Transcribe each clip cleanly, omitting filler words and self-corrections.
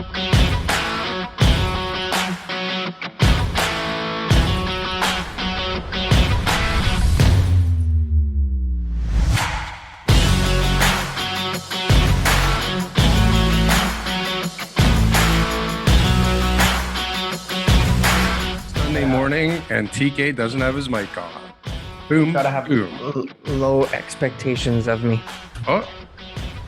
Sunday morning and TK doesn't have his mic on. Boom. Gotta have boom. low expectations of me. Oh,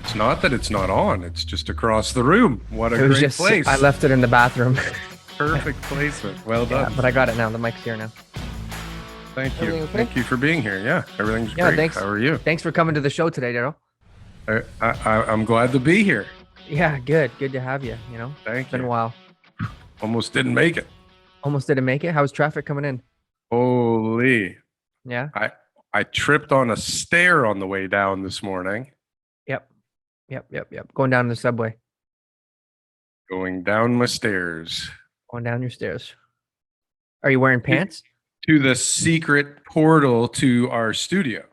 it's not that it's not on. It's just across the room. What a It was great just place. I left it in the bathroom. Perfect placement. Well done. Yeah, but I got it now. The mic's here now. Thank you. Everything okay? Thank you for being here. Yeah, everything's Yeah, great. thanks. How are you? Thanks for coming to the show today, Darryl. I'm glad to be here. Yeah, good. Good to have you. You know, Thank it's been you. a while. Almost didn't make it. Almost didn't make it. How's traffic coming in? Holy. Yeah. I tripped on a stair on the way down this morning. Yep. Going down the subway. Going down my stairs. Going down your stairs. Are you wearing pants? To the secret portal to our studio.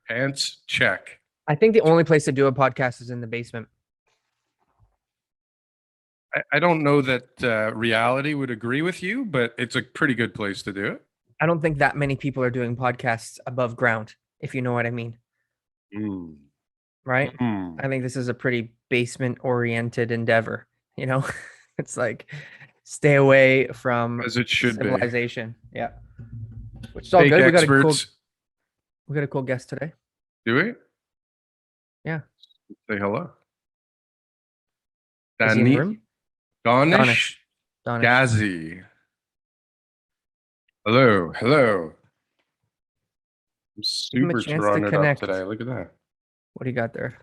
Pants, check. I think the only place to do a podcast is in the basement. I don't know that reality would agree with you, but it's a pretty good place to do it. I don't think that many people are doing podcasts above ground, if you know what I mean. Right? I think this is a pretty basement-oriented endeavor. You know, it's like stay away from As it should civilization. be. Yeah. Which is all Fake good. experts. We got a cool guest today. Do we? Yeah. Say hello. Is he in the room? Danish Ghazi. Hello. I'm super Toronto'd up today. Look at that. What do you got there?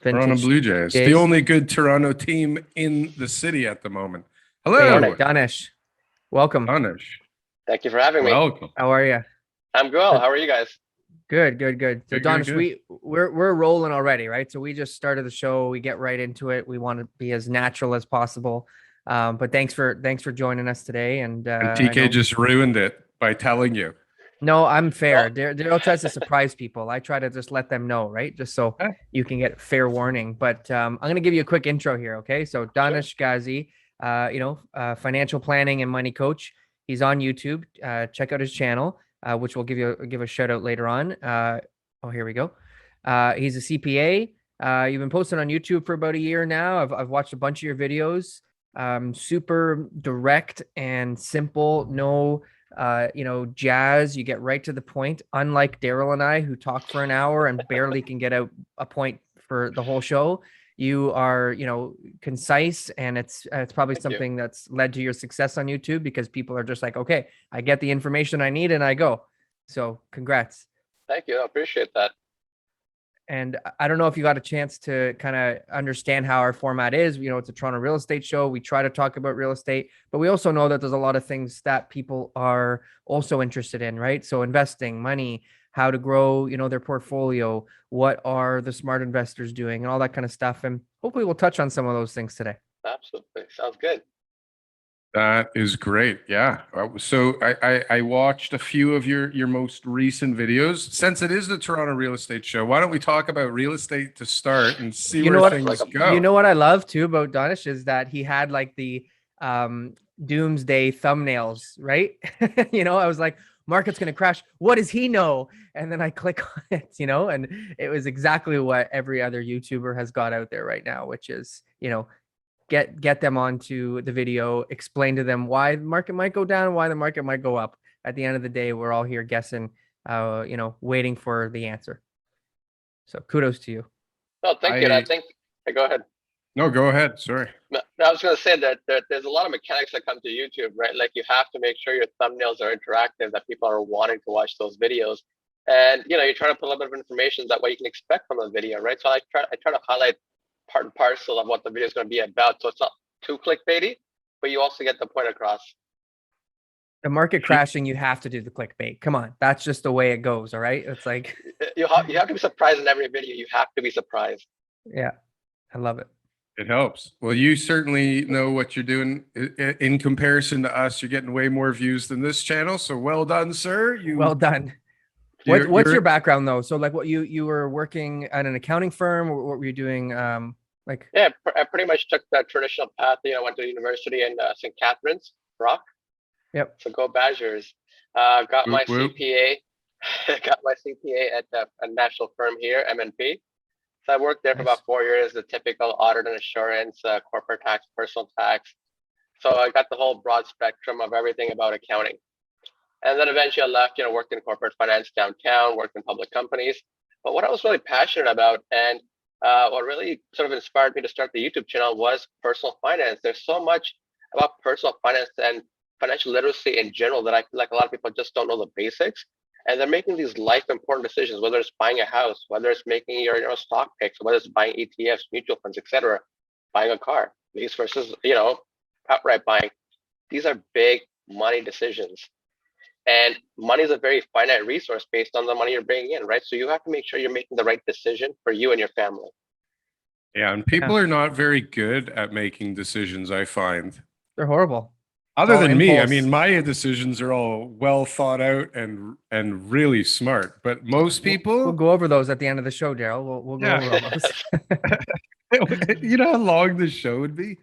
Toronto Blue Jays. The only good Toronto team in the city at the moment. Hello. Hey, Danish. Welcome. Danish. Thank you for having me. Welcome. How are you? I'm good. How are you guys? Good. So Danish, good. we're rolling already, right? So we just started the show. We get right into it. We want to be as natural as possible. But thanks for joining us today. And TK just ruined it by telling you. No, I'm fair. Darryl tries to surprise people. I try to just let them know, right? Just so you can get fair warning. But I'm going to give you a quick intro here, okay? So Danish Ghazi, financial planning and money coach. He's on YouTube. Check out his channel, which we'll give a shout out later on. Here we go. He's a CPA. You've been posting on YouTube for about a year now. I've watched a bunch of your videos. Super direct and simple. No jazz. You get right to the point, unlike Darryl and I, who talk for an hour and barely can get out a point for the whole show. You are, concise, and it's probably something that's led to your success on YouTube, because people are just like, okay, I get the information I need and I go. So congrats. Thank you. I appreciate that. And I don't know if you got a chance to kind of understand how our format is. It's a Toronto real estate show. We try to talk about real estate, but we also know that there's a lot of things that people are also interested in, right? So investing, money, how to grow, their portfolio, what are the smart investors doing, and all that kind of stuff. And hopefully we'll touch on some of those things today. Absolutely. Sounds good. That is great. Yeah. So I watched a few of your most recent videos. Since it is the Toronto Real Estate Show, why don't we talk about real estate to start and see where things go? You know what I love too about Danish is that he had like the doomsday thumbnails, right? I was like, market's going to crash. What does he know? And then I click on it, and it was exactly what every other YouTuber has got out there right now, which is, get them onto the video, explain to them why the market might go down, why the market might go up. At the end of the day, we're all here guessing, waiting for the answer. So kudos to you. Well, thank you. And I think, go ahead. No, go ahead. Sorry. No, I was going to say that there's a lot of mechanics that come to YouTube, right? Like you have to make sure your thumbnails are interactive, that people are wanting to watch those videos. And, you try to put a little bit of information that what you can expect from a video, right? So I try to highlight part and parcel of what the video is going to be about. So it's not too clickbaity, but you also get the point across. The market crashing, you have to do the clickbait. Come on. That's just the way it goes. All right. It's like, you have to be surprised in every video. You have to be surprised. Yeah. I love it. It helps. Well, you certainly know what you're doing. In comparison to us, you're getting way more views than this channel. So well done, sir. Well done. What's your background though? So like what you were working at an accounting firm, or what were you doing? Like, Yeah, I pretty much took that traditional path. Went to university in St. Catharines, Rock. yep. So go Badgers. Got my Whoop, whoop. CPA. Got my CPA at a national firm here, MNP. So I worked there for Nice. about 4 years, the typical audit and assurance, corporate tax, personal tax. So I got the whole broad spectrum of everything about accounting. And then eventually I left, worked in corporate finance downtown, worked in public companies. But what I was really passionate about and what really sort of inspired me to start the YouTube channel was personal finance. There's so much about personal finance and financial literacy in general that I feel like a lot of people just don't know the basics. And they're making these life important decisions, whether it's buying a house, whether it's making your stock picks, whether it's buying ETFs, mutual funds, etc., buying a car, lease versus, outright buying. These are big money decisions. And money is a very finite resource based on the money you're bringing in, right? So you have to make sure you're making the right decision for you and your family. Yeah, and people are not very good at making decisions, I find. They're horrible. Other all than me, I impulse. mean, my decisions are all well thought out and really smart. But most We'll people, go over those at the end of the show, Daryl. We'll go yeah, over all those. you know how long this show would be?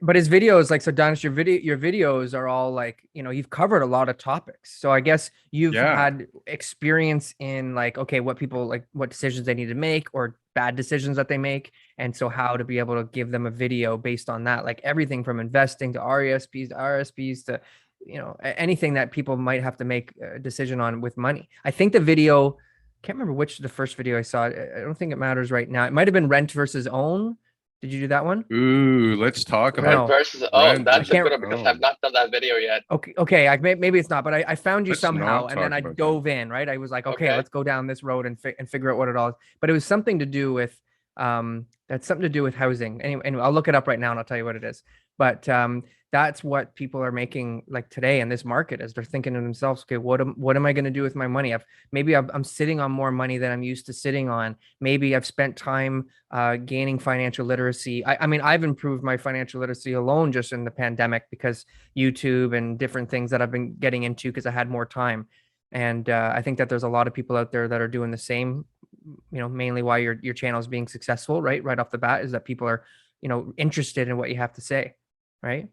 But his videos, like, so Danish, your videos are all like, you've covered a lot of topics. So I guess you've Yeah. had experience in, like, okay, what people like, what decisions they need to make or bad decisions that they make. And so how to be able to give them a video based on that, like everything from investing to RESPs to RSPs to, anything that people might have to make a decision on with money. I think the video, can't remember which the first video I saw. I don't think it matters right now. It might have been rent versus own. Did you do that one? Ooh, let's talk No. Rent about versus rent that's a can't- good one because I've own. not done that video yet. Okay. Maybe it's not, but I found you Let's somehow, not and then talk I about that. dove in. Right, I was like, okay, Okay. let's go down this road and figure out what it all is. But it was something to do with that's something to do with housing. Anyway, I'll look it up right now and I'll tell you what it is. But that's what people are making like today in this market, as they're thinking to themselves, okay, what am I going to do with my money? I'm sitting on more money than I'm used to sitting on. Maybe I've spent time gaining financial literacy. I mean, I've improved my financial literacy alone just in the pandemic because YouTube and different things that I've been getting into because I had more time. And I think that there's a lot of people out there that are doing the same. Mainly why your channel is being successful, right off the bat, is that people are interested in what you have to say, right?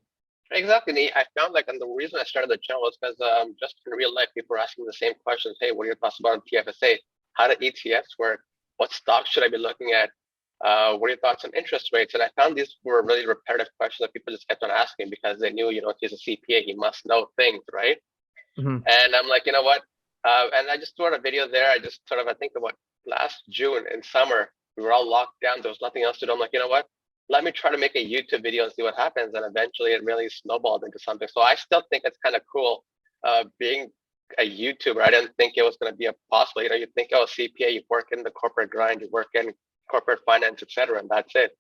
Exactly. I found and the reason I started the channel was because just in real life, people are asking the same questions. Hey, what are your thoughts about TFSA? How do ETFs work? What stocks should I be looking at? What are your thoughts on interest rates? And I found these were really repetitive questions that people just kept on asking because they knew, if he's a CPA, he must know things, right? Mm-hmm. And I'm like, you know what? And I just threw out a video there. I just I think about last June in summer, we were all locked down. There was nothing else to do. I'm like, you know what? Let me try to make a YouTube video and see what happens. And eventually it really snowballed into something. So I still think it's kind of cool being a YouTuber. I didn't think it was going to be a possible, you think, oh, CPA, you work in the corporate grind, you work in corporate finance, etc., and that's it.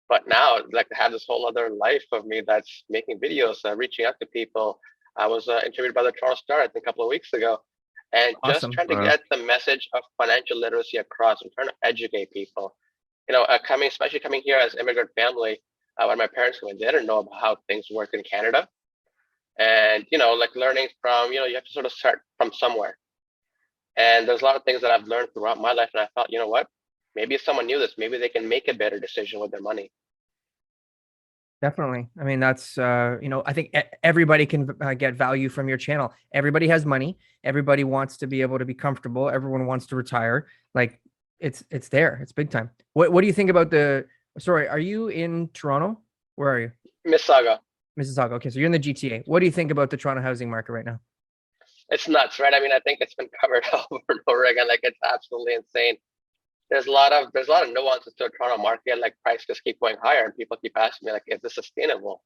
But now, I have this whole other life of me that's making videos, reaching out to people. I was interviewed by the Toronto Star, I think, a couple of weeks ago, and just Awesome. trying to get the message of financial literacy across and trying to educate people. Especially coming here as immigrant family, when my parents came in, they didn't know about how things work in Canada. And, learning from, you have to sort of start from somewhere. And there's a lot of things that I've learned throughout my life. And I thought, you know what? Maybe if someone knew this, maybe they can make a better decision with their money. Definitely. I mean, that's, I think everybody can get value from your channel. Everybody has money. Everybody wants to be able to be comfortable. Everyone wants to retire. Like, it's there. It's big time. What do you think about sorry, are you in Toronto? Where are you? Mississauga. Mississauga. Okay. So you're in the GTA. What do you think about the Toronto housing market right now? It's nuts, right? I mean, I think it's been covered over and over again. It's absolutely insane. There's a lot of nuances to the Toronto market. Prices just keep going higher, and people keep asking me, is this sustainable?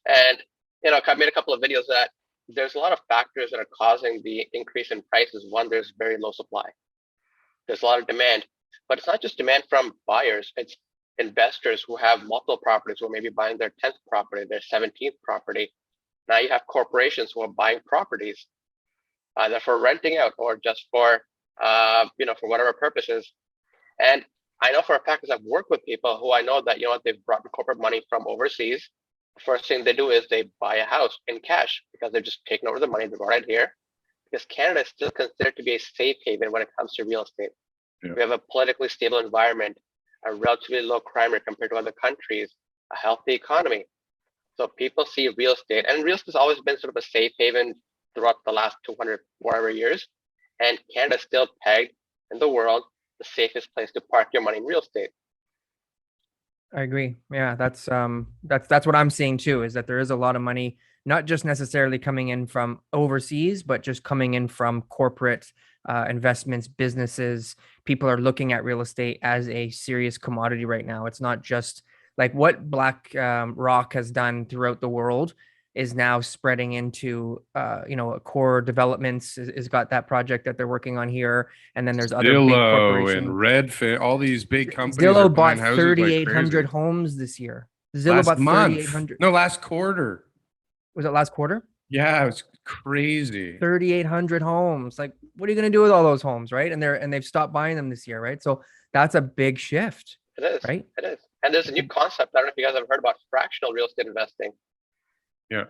And I've made a couple of videos that there's a lot of factors that are causing the increase in prices. One, there's very low supply. There's a lot of demand, but it's not just demand from buyers. It's investors who have multiple properties who are maybe buying their 10th property, their 17th property. Now you have corporations who are buying properties either for renting out or just for for whatever purposes. And I know for a fact, because I've worked with people who I know that, they've brought corporate money from overseas. The first thing they do is they buy a house in cash because they're just taking over the money. They brought it here because Canada is still considered to be a safe haven when it comes to real estate. Yeah. We have a politically stable environment. a relatively low crime rate compared to other countries, a healthy economy. So people see real estate, and real estate has always been sort of a safe haven throughout the last 200 whatever years. And Canada is still pegged in the world the safest place to park your money in real estate. I agree. Yeah, that's what I'm seeing too, is that there is a lot of money, not just necessarily coming in from overseas, but just coming in from corporate investments, businesses. People are looking at real estate as a serious commodity right now. It's not just like what Black Rock has done throughout the world is now spreading into core developments is got that project that they're working on here, and then there's other big Zillow and corporations. Redfin, all these big companies are Zillow bought buying houses like 3,800 crazy. homes this year. Zillow Last bought month, 3,800. no, last quarter. Was it last quarter? Yeah, it was crazy. 3,800 homes. Like, what are you going to do with all those homes, right? And they've stopped buying them this year, right? So that's a big shift, It is. right? It is. And there's a new concept. I don't know if you guys have heard about fractional real estate investing. Yeah.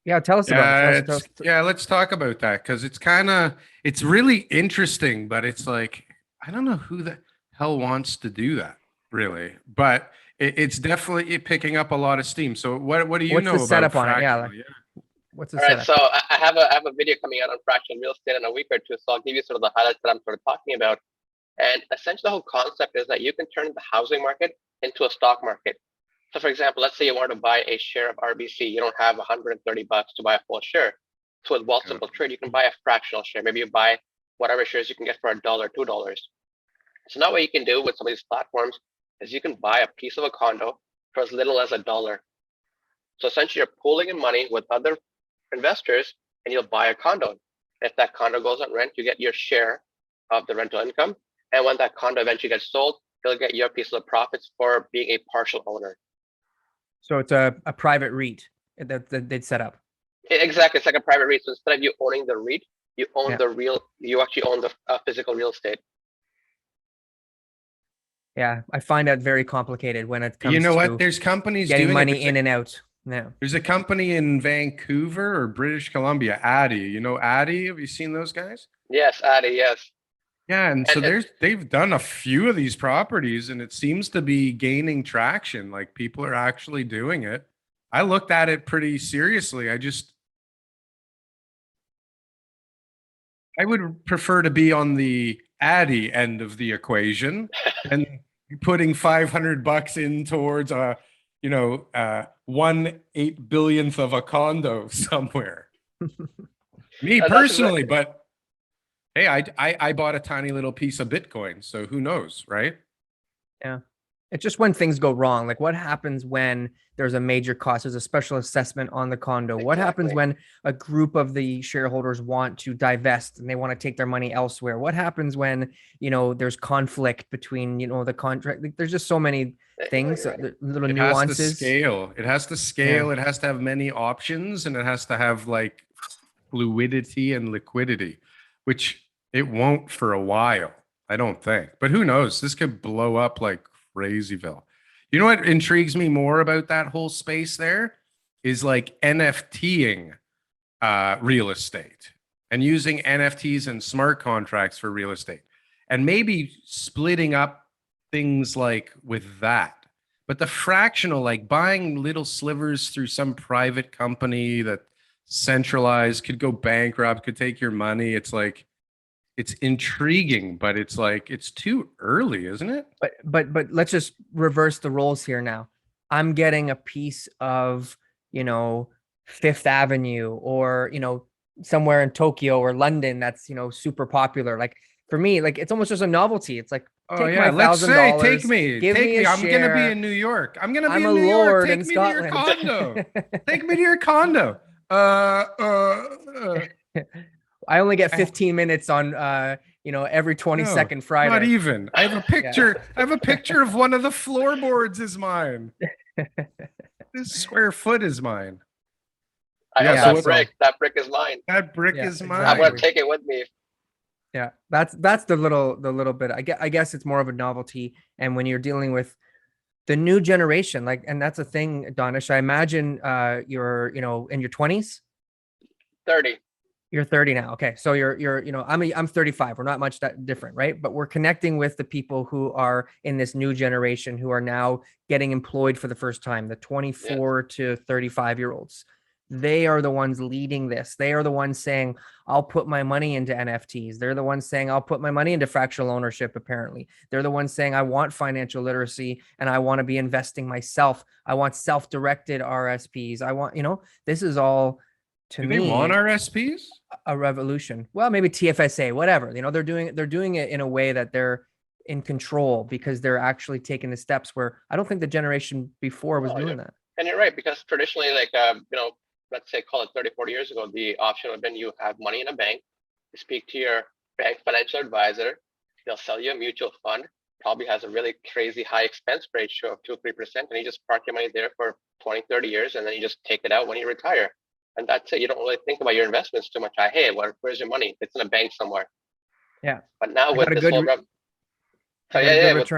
Yeah, tell us about it. Yeah, let's talk about that because it's really interesting, but it's like I don't know who the hell wants to do that, really. But it's definitely picking up a lot of steam. So what do you What's know the about setup on it? Yeah, fractional? what's the All right, setup? so I have a video coming out on fractional real estate in a week or two. So I'll give you sort of the highlights that I'm sort of talking about. And essentially, the whole concept is that you can turn the housing market into a stock market. So, for example, let's say you want to buy a share of RBC. You don't have $130 to buy a full share. So with Wealthsimple Trade, you can buy a fractional share. Maybe you buy whatever shares you can get for $1, $2. So now what you can do with some of these platforms is you can buy a piece of a condo for as little as $1. So essentially, you're pooling in money with other investors, and you'll buy a condo. If that condo goes on rent, you get your share of the rental income. And when that condo eventually gets sold, you'll get your piece of the profits for being a partial owner. So it's a private REIT that they'd set up. Exactly, it's like a private REIT. So instead of you owning the REIT, you own Yeah. you actually own the physical real estate. Yeah, I find that very complicated when it comes You know to what? There's companies getting doing money it. in and out. Yeah. There's a company in Vancouver or British Columbia, Addy. You know Addy? Have you seen those guys? Yes, Adi, yes. Yeah, and so And they've done a few of these properties and it seems to be gaining traction. Like people are actually doing it. I looked at it pretty seriously. I would prefer to be on the Addy end of the equation and putting $500 in towards a 1/8 billionth of a condo somewhere. Me that's personally, but hey, I bought a tiny little piece of Bitcoin, so who knows, right? Yeah. It's just when things go wrong. Like what happens when there's a major cost, there's a special assessment on the condo. What happens when a group of the shareholders want to divest and they want to take their money elsewhere? What happens when, there's conflict between, the contract? Like, there's just so many things, little It has to nuances. scale. It has to scale. It has to have many options and it has to have like fluidity and liquidity, which it won't for a while, I don't think. But who knows? This could blow up like crazyville. You know what intrigues me more about that whole space there is like NFTing real estate and using NFTs and smart contracts for real estate and maybe splitting up things like with that. But the fractional, like buying little slivers through some private company that centralized could go bankrupt, could take your money. It's like, it's intriguing, but it's like it's too early, isn't it? But let's just reverse the roles here now. I'm getting a piece of, Fifth Avenue or, somewhere in Tokyo or London that's, super popular. Like for me, like it's almost just a novelty. It's like, Oh take yeah, my let's say $1,000. take me. Give me a I'm gonna be share. in New York. I'm gonna be I'm a in New York. lord Take in me to your Scotland. condo. Take me to your condo. I only get 15 minutes on every 22nd Friday. Not even. I have a picture. Yeah. I have a picture of one of the floorboards is mine. This square foot is mine. That brick is mine. That brick is mine. I'm gonna take it with me. Yeah, that's the little bit. I guess it's more of a novelty. And when you're dealing with the new generation, like, and that's a thing, Danish. I imagine you're in your 20s. 30. You're 30 now. Okay. So you're, I'm 35. We're not much that different, right? But we're connecting with the people who are in this new generation who are now getting employed for the first time, the 24 to 35 year olds. They are the ones leading this. They are the ones saying, I'll put my money into NFTs. They're the ones saying, I'll put my money into fractional ownership, apparently. They're the ones saying, I want financial literacy and I want to be investing myself. I want self-directed RSPs. I want, this is all to Do me. they want RSPs? A revolution. Well, maybe TFSA, whatever. They're doing it in a way that they're in control because they're actually taking the steps where I don't think the generation before was doing that. And you're right, because traditionally, like, let's say call it 30, 40 years ago, the option would have been you have money in a bank, you speak to your bank financial advisor, they'll sell you a mutual fund, probably has a really crazy high expense ratio of 2-3%, and you just park your money there for 20, 30 years, and then you just take it out when you retire. And that's it. You don't really think about your investments too much. Hey, where's your money? It's in a bank somewhere. Yeah. But now with this whole return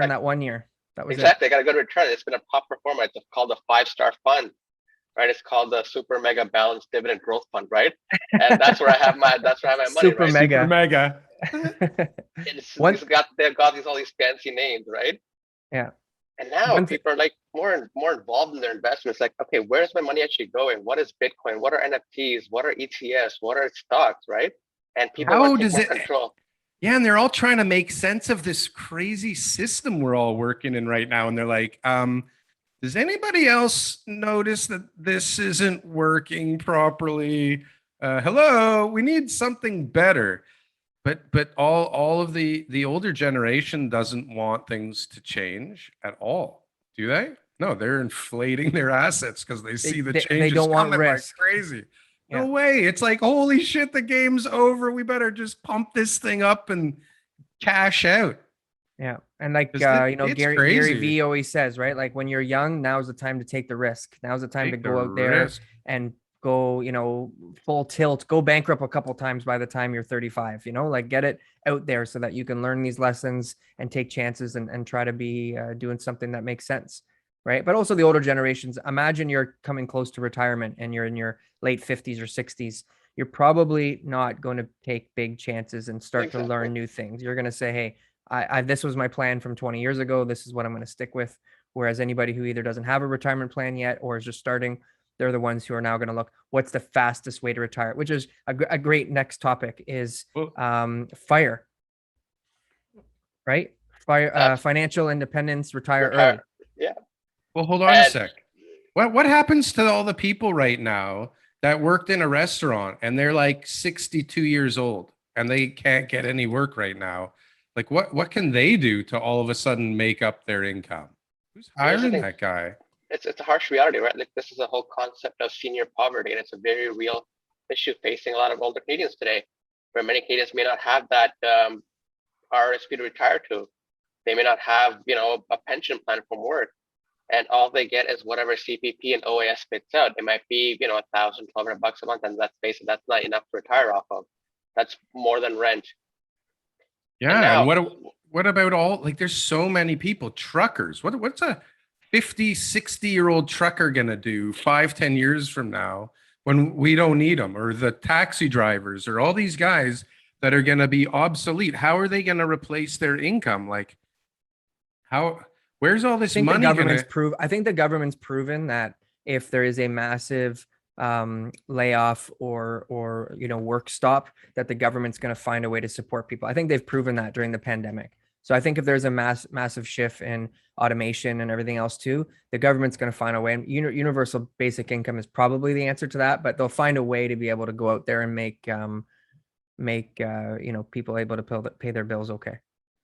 that 1 year. That was exactly. I got a good return. It's been a top performer. It's called the 5-star fund, right? It's called the Super Mega Balanced Dividend Growth Fund, right? And that's where I have my money. Super right? Mega. Super Mega. They've got all these fancy names, right? Yeah. And now people are like more involved in their investments. Like, okay, where's my money actually going? What is Bitcoin? What are NFTs? What are ETFs? What are stocks, right? And people want to take more control. Yeah, and they're all trying to make sense of this crazy system we're all working in right now. And they're like, does anybody else notice that this isn't working properly? Hello, we need something better. But all of the older generation doesn't want things to change at all, do they? No, they're inflating their assets because they see the changes they don't want risk. Like crazy. No way. It's like, holy shit, the game's over. We better just pump this thing up and cash out. Yeah. And like, Gary V always says, right? Like when you're young, now's the time to take the risk. Now's the time to go out there and go, full tilt, go bankrupt a couple times by the time you're 35, like get it out there so that you can learn these lessons and take chances and try to be doing something that makes sense. Right. But also the older generations, imagine you're coming close to retirement and you're in your late 50s or 60s. You're probably not going to take big chances and start to learn new things. You're going to say, hey, I this was my plan from 20 years ago. This is what I'm going to stick with. Whereas anybody who either doesn't have a retirement plan yet or is just starting, they're the ones who are now going to look, what's the fastest way to retire, which is a great next topic is FIRE, right? FIRE, financial independence, retire early. Yeah. Well, hold on a sec. What happens to all the people right now that worked in a restaurant and they're like 62 years old and they can't get any work right now? Like what can they do to all of a sudden make up their income? Who's hiring that guy? It's a harsh reality, right? Like this is a whole concept of senior poverty, and it's a very real issue facing a lot of older Canadians today, where many Canadians may not have that RSP to retire to. They may not have, a pension plan from work, and all they get is whatever CPP and OAS spits out. It might be, $1,000, $1,200 a month, and that's not enough to retire off of. That's more than rent. Yeah, and what about all, like, there's so many people, truckers. What's a 50, 60-year-old trucker gonna do 5-10 years from now when we don't need them? Or the taxi drivers or all these guys that are gonna be obsolete? How are they gonna replace their income? Like, where's all this money? I think the government's proven that if there is a massive layoff or work stop, that the government's going to find a way to support people. I think they've proven that during the pandemic. So I think if there's a massive shift in automation and everything else too, the government's going to find a way. And universal basic income is probably the answer to that, but they'll find a way to be able to go out there and make people able to pay their bills. Okay.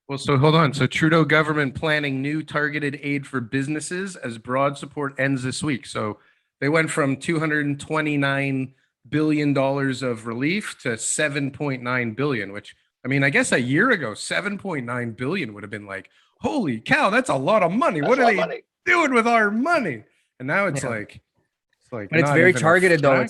Well, so hold on. So Trudeau government planning new targeted aid for businesses as broad support ends this week. So they went from $229 billion of relief to $7.9 billion, which, I mean, I guess a year ago, $7.9 billion would have been like, holy cow, that's a lot of money. What are they doing with our money? And now it's like, but it's very targeted though.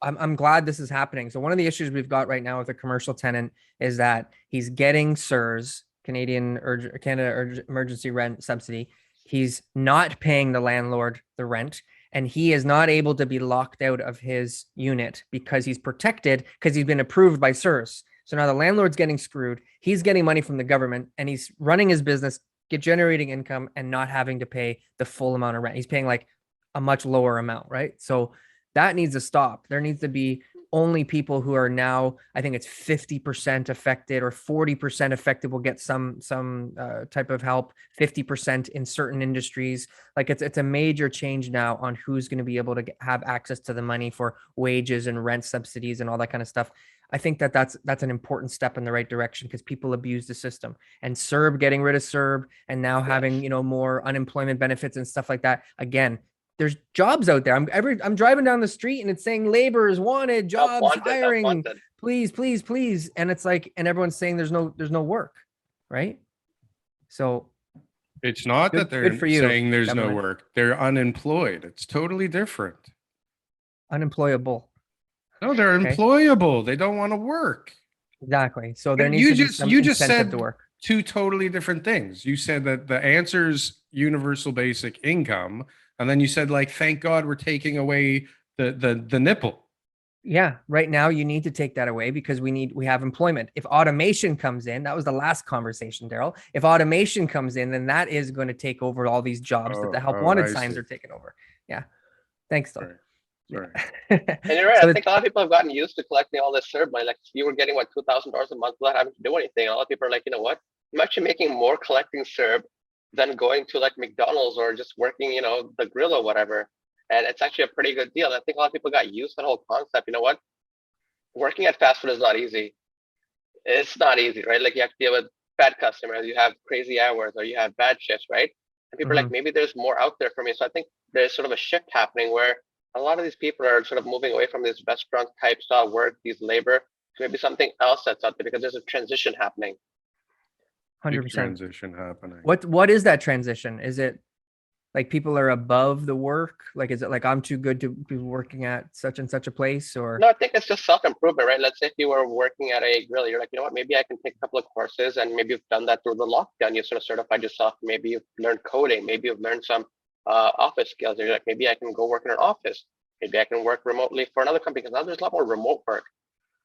I'm glad this is happening. So one of the issues we've got right now with a commercial tenant is that he's getting CERS, Canada Emergency Rent Subsidy. He's not paying the landlord the rent. and he is not able to be locked out of his unit because he's protected because he's been approved by CERS. So now the landlord's getting screwed. He's getting money from the government and he's running his business, generating income and not having to pay the full amount of rent. He's paying like a much lower amount, right? So that needs to stop. There needs to be only people who are now, I think it's 50% affected or 40% affected will get some type of help, 50% in certain industries. Like it's a major change now on who's going to be able to have access to the money for wages and rent subsidies and all that kind of stuff. I think that's an important step in the right direction because people abuse the system. And CERB, getting rid of CERB and now having, more unemployment benefits and stuff like that. Again, there's jobs out there. I'm driving down the street and it's saying labor is wanted, jobs, hiring, please, please, please. And it's like, and everyone's saying there's no work, right? So it's not that they're saying there's government. No work. They're unemployed. It's totally different. Unemployable. No, they're employable. They don't want to work. Exactly. So there needs to be some incentive to work. Two totally different things. You said that the answer's universal basic income. And then you said, like, thank God we're taking away the nipple. Yeah, right now you need to take that away because we have employment. If automation comes in, that was the last conversation, Darryl. If automation comes in, then that is going to take over all these jobs that the help wanted signs are taking over. Yeah. Thanks, though. Sorry. And you're right. So I think a lot of people have gotten used to collecting all this CERB money. Like you were getting $2,000 a month without having to do anything. A lot of people are like, you know what? I'm actually making more collecting CERB than going to like McDonald's or just working, the grill or whatever. And it's actually a pretty good deal. I think a lot of people got used to the whole concept. You know what? Working at fast food is not easy. It's not easy, right? Like you have to deal with bad customers, you have crazy hours, or you have bad shifts, right? And people are like, maybe there's more out there for me. So I think there's sort of a shift happening where a lot of these people are sort of moving away from this restaurant type style work, these labor, to maybe something else that's out there because there's a transition happening. 100% transition happening. What is that transition? Is it like people are above the work? Like, is it like I'm too good to be working at such and such a place? Or no, I think it's just self-improvement, right? Let's say if you were working at a grill, you're like, you know what, maybe I can take a couple of courses, and maybe you've done that through the lockdown. You sort of certified yourself. Maybe you've learned coding. Maybe you've learned some office skills. You're like, maybe I can go work in an office. Maybe I can work remotely for another company because now there's a lot more remote work.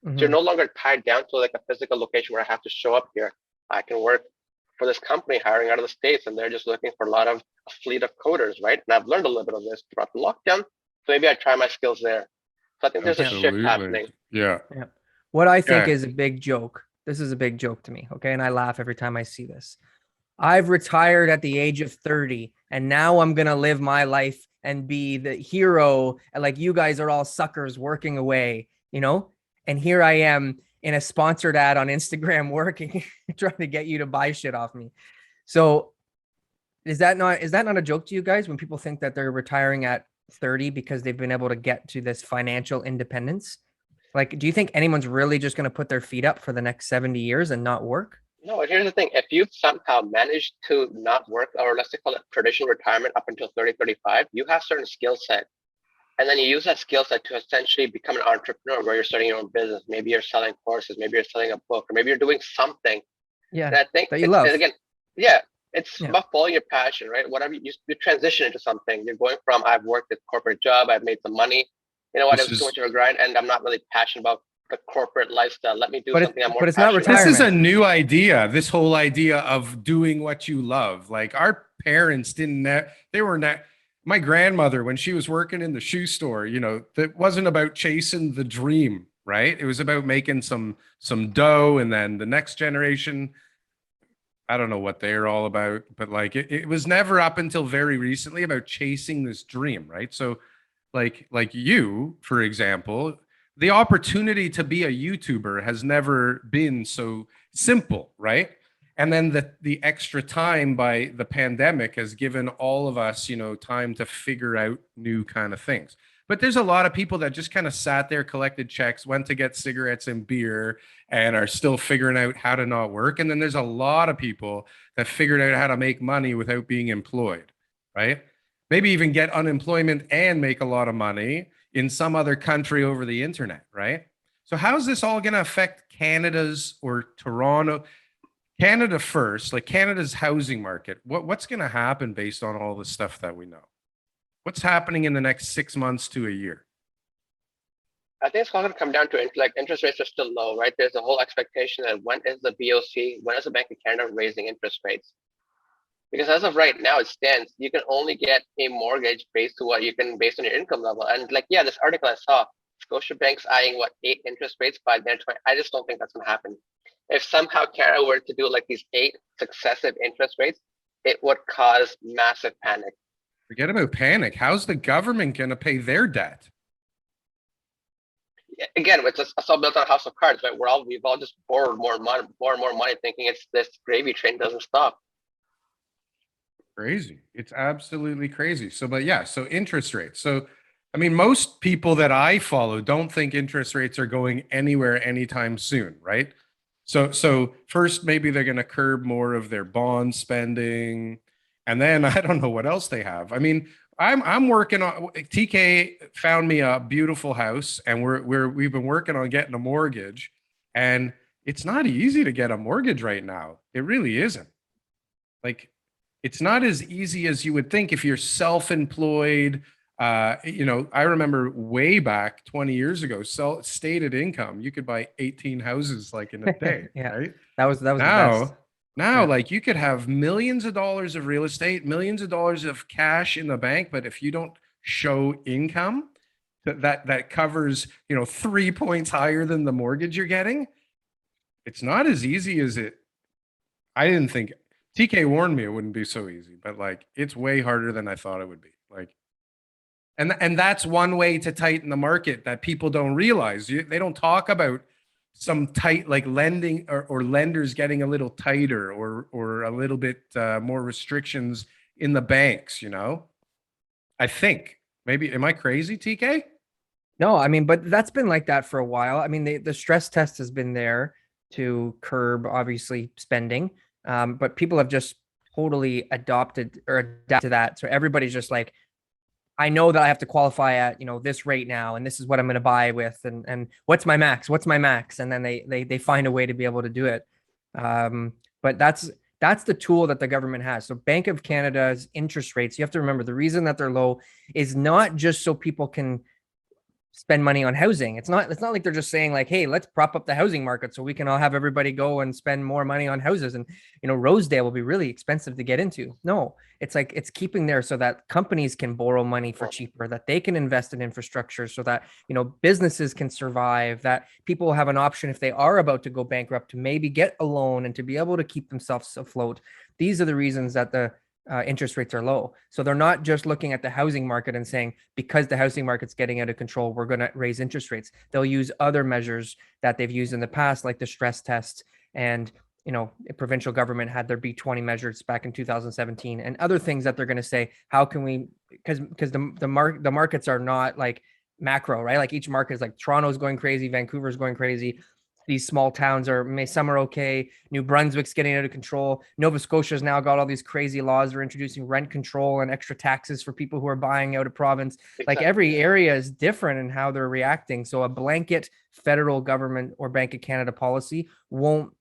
So you're no longer tied down to like a physical location where I have to show up here. I can work for this company hiring out of the States, and they're just looking for a fleet of coders, right? And I've learned a little bit of this throughout the lockdown. So maybe I try my skills there. So I think there's a shift happening. Yeah. What I think is a big joke. This is a big joke to me. Okay. And I laugh every time I see this. I've retired at the age of 30 and now I'm going to live my life and be the hero. And like you guys are all suckers working away, and here I am in a sponsored ad on Instagram working, trying to get you to buy shit off me. So is that not a joke to you guys when people think that they're retiring at 30 because they've been able to get to this financial independence? Like, do you think anyone's really just going to put their feet up for the next 70 years and not work? No, here's the thing. If you've somehow managed to not work, or let's call it traditional retirement up until 30, 35, you have certain skill set. And then you use that skill set to essentially become an entrepreneur where you're starting your own business. Maybe you're selling courses, maybe you're selling a book, or maybe you're doing something. Yeah. That I think that you love. Again, it's about following your passion, right? Whatever you transition into something. You're going from I've worked a corporate job, I've made some money. You know what? It was too much of a grind, and I'm not really passionate about the corporate lifestyle. Let me do something I'm more passionate about. This is a new idea. This whole idea of doing what you love. Like our parents my grandmother, when she was working in the shoe store, that wasn't about chasing the dream, right? It was about making some dough. And then the next generation, I don't know what they're all about, but like it was never up until very recently about chasing this dream, right? So like you, for example, the opportunity to be a YouTuber has never been so simple, right? And then the extra time by the pandemic has given all of us, time to figure out new kind of things. But there's a lot of people that just kind of sat there, collected checks, went to get cigarettes and beer, and are still figuring out how to not work. And then there's a lot of people that figured out how to make money without being employed, right? Maybe even get unemployment and make a lot of money in some other country over the internet, right? So how's this all going to affect Canada's or Toronto? Canada first, like Canada's housing market, what's going to happen based on all the stuff that we know? What's happening in the next 6 months to a year? I think it's all going to come down to like interest rates are still low, right? There's a whole expectation that when is the BOC, when is the Bank of Canada raising interest rates? Because as of right now, it stands. You can only get a mortgage based to what you can based on your income level. And like, yeah, this article I saw, Scotiabank's eyeing what 8 interest rates by the end of 20. I just don't think that's going to happen. If somehow Canada were to do like these 8 successive interest rates, it would cause massive panic. Forget about panic. How's the government going to pay their debt? Again, it's all built on a house of cards, right? We've all just borrowed more and more money, thinking it's this gravy train doesn't stop. Crazy. It's absolutely crazy. So, but yeah, so interest rates. So, I mean, most people that I follow don't think interest rates are going anywhere anytime soon, right? So first, maybe they're going to curb more of their bond spending, and then I don't know what else they have. I mean, I'm working on. TK found me a beautiful house, and we've been working on getting a mortgage, and it's not easy to get a mortgage right now. It really isn't. Like, it's not as easy as you would think if you're self-employed. I remember way back 20 years ago, stated income, you could buy 18 houses like in a day, Yeah. right? That was the best. Now, Yeah. like you could have millions of dollars of real estate, millions of dollars of cash in the bank, but if you don't show income that covers, 3 points higher than the mortgage you're getting, it's not as easy as it. I didn't think TK warned me it wouldn't be so easy, but like it's way harder than I thought it would be. Like, and that's one way to tighten the market that people don't realize. They don't talk about some tight like lending or lenders getting a little tighter or a little bit more restrictions in the banks. I think maybe am I crazy, TK? No, I mean, but that's been like that for a while. I mean, the stress test has been there to curb obviously spending, but people have just totally adapted to that. So everybody's just like, I know that I have to qualify at this rate now, and this is what I'm going to buy with, and what's my max? What's my max? And then they find a way to be able to do it. But that's the tool that the government has. So Bank of Canada's interest rates, you have to remember the reason that they're low is not just so people can spend money on housing. It's not like they're just saying like, hey, let's prop up the housing market so we can all have everybody go and spend more money on houses. And Rosedale will be really expensive to get into. No, it's like it's keeping there so that companies can borrow money for cheaper, that they can invest in infrastructure so that businesses can survive, that people have an option if they are about to go bankrupt to maybe get a loan and to be able to keep themselves afloat. These are the reasons that the interest rates are low. So they're not just looking at the housing market and saying, because the housing market's getting out of control, we're going to raise interest rates. They'll use other measures that they've used in the past, like the stress test and, provincial government had their B20 measures back in 2017 and other things that they're going to say, how can we, because the markets are not like macro, right? Like each market is like Toronto's going crazy, Vancouver's going crazy. These small towns some are okay. New Brunswick's getting out of control. Nova Scotia's now got all these crazy laws. They're introducing rent control and extra taxes for people who are buying out of province. Exactly. Like every area is different in how they're reacting. So a blanket federal government or Bank of Canada policy won't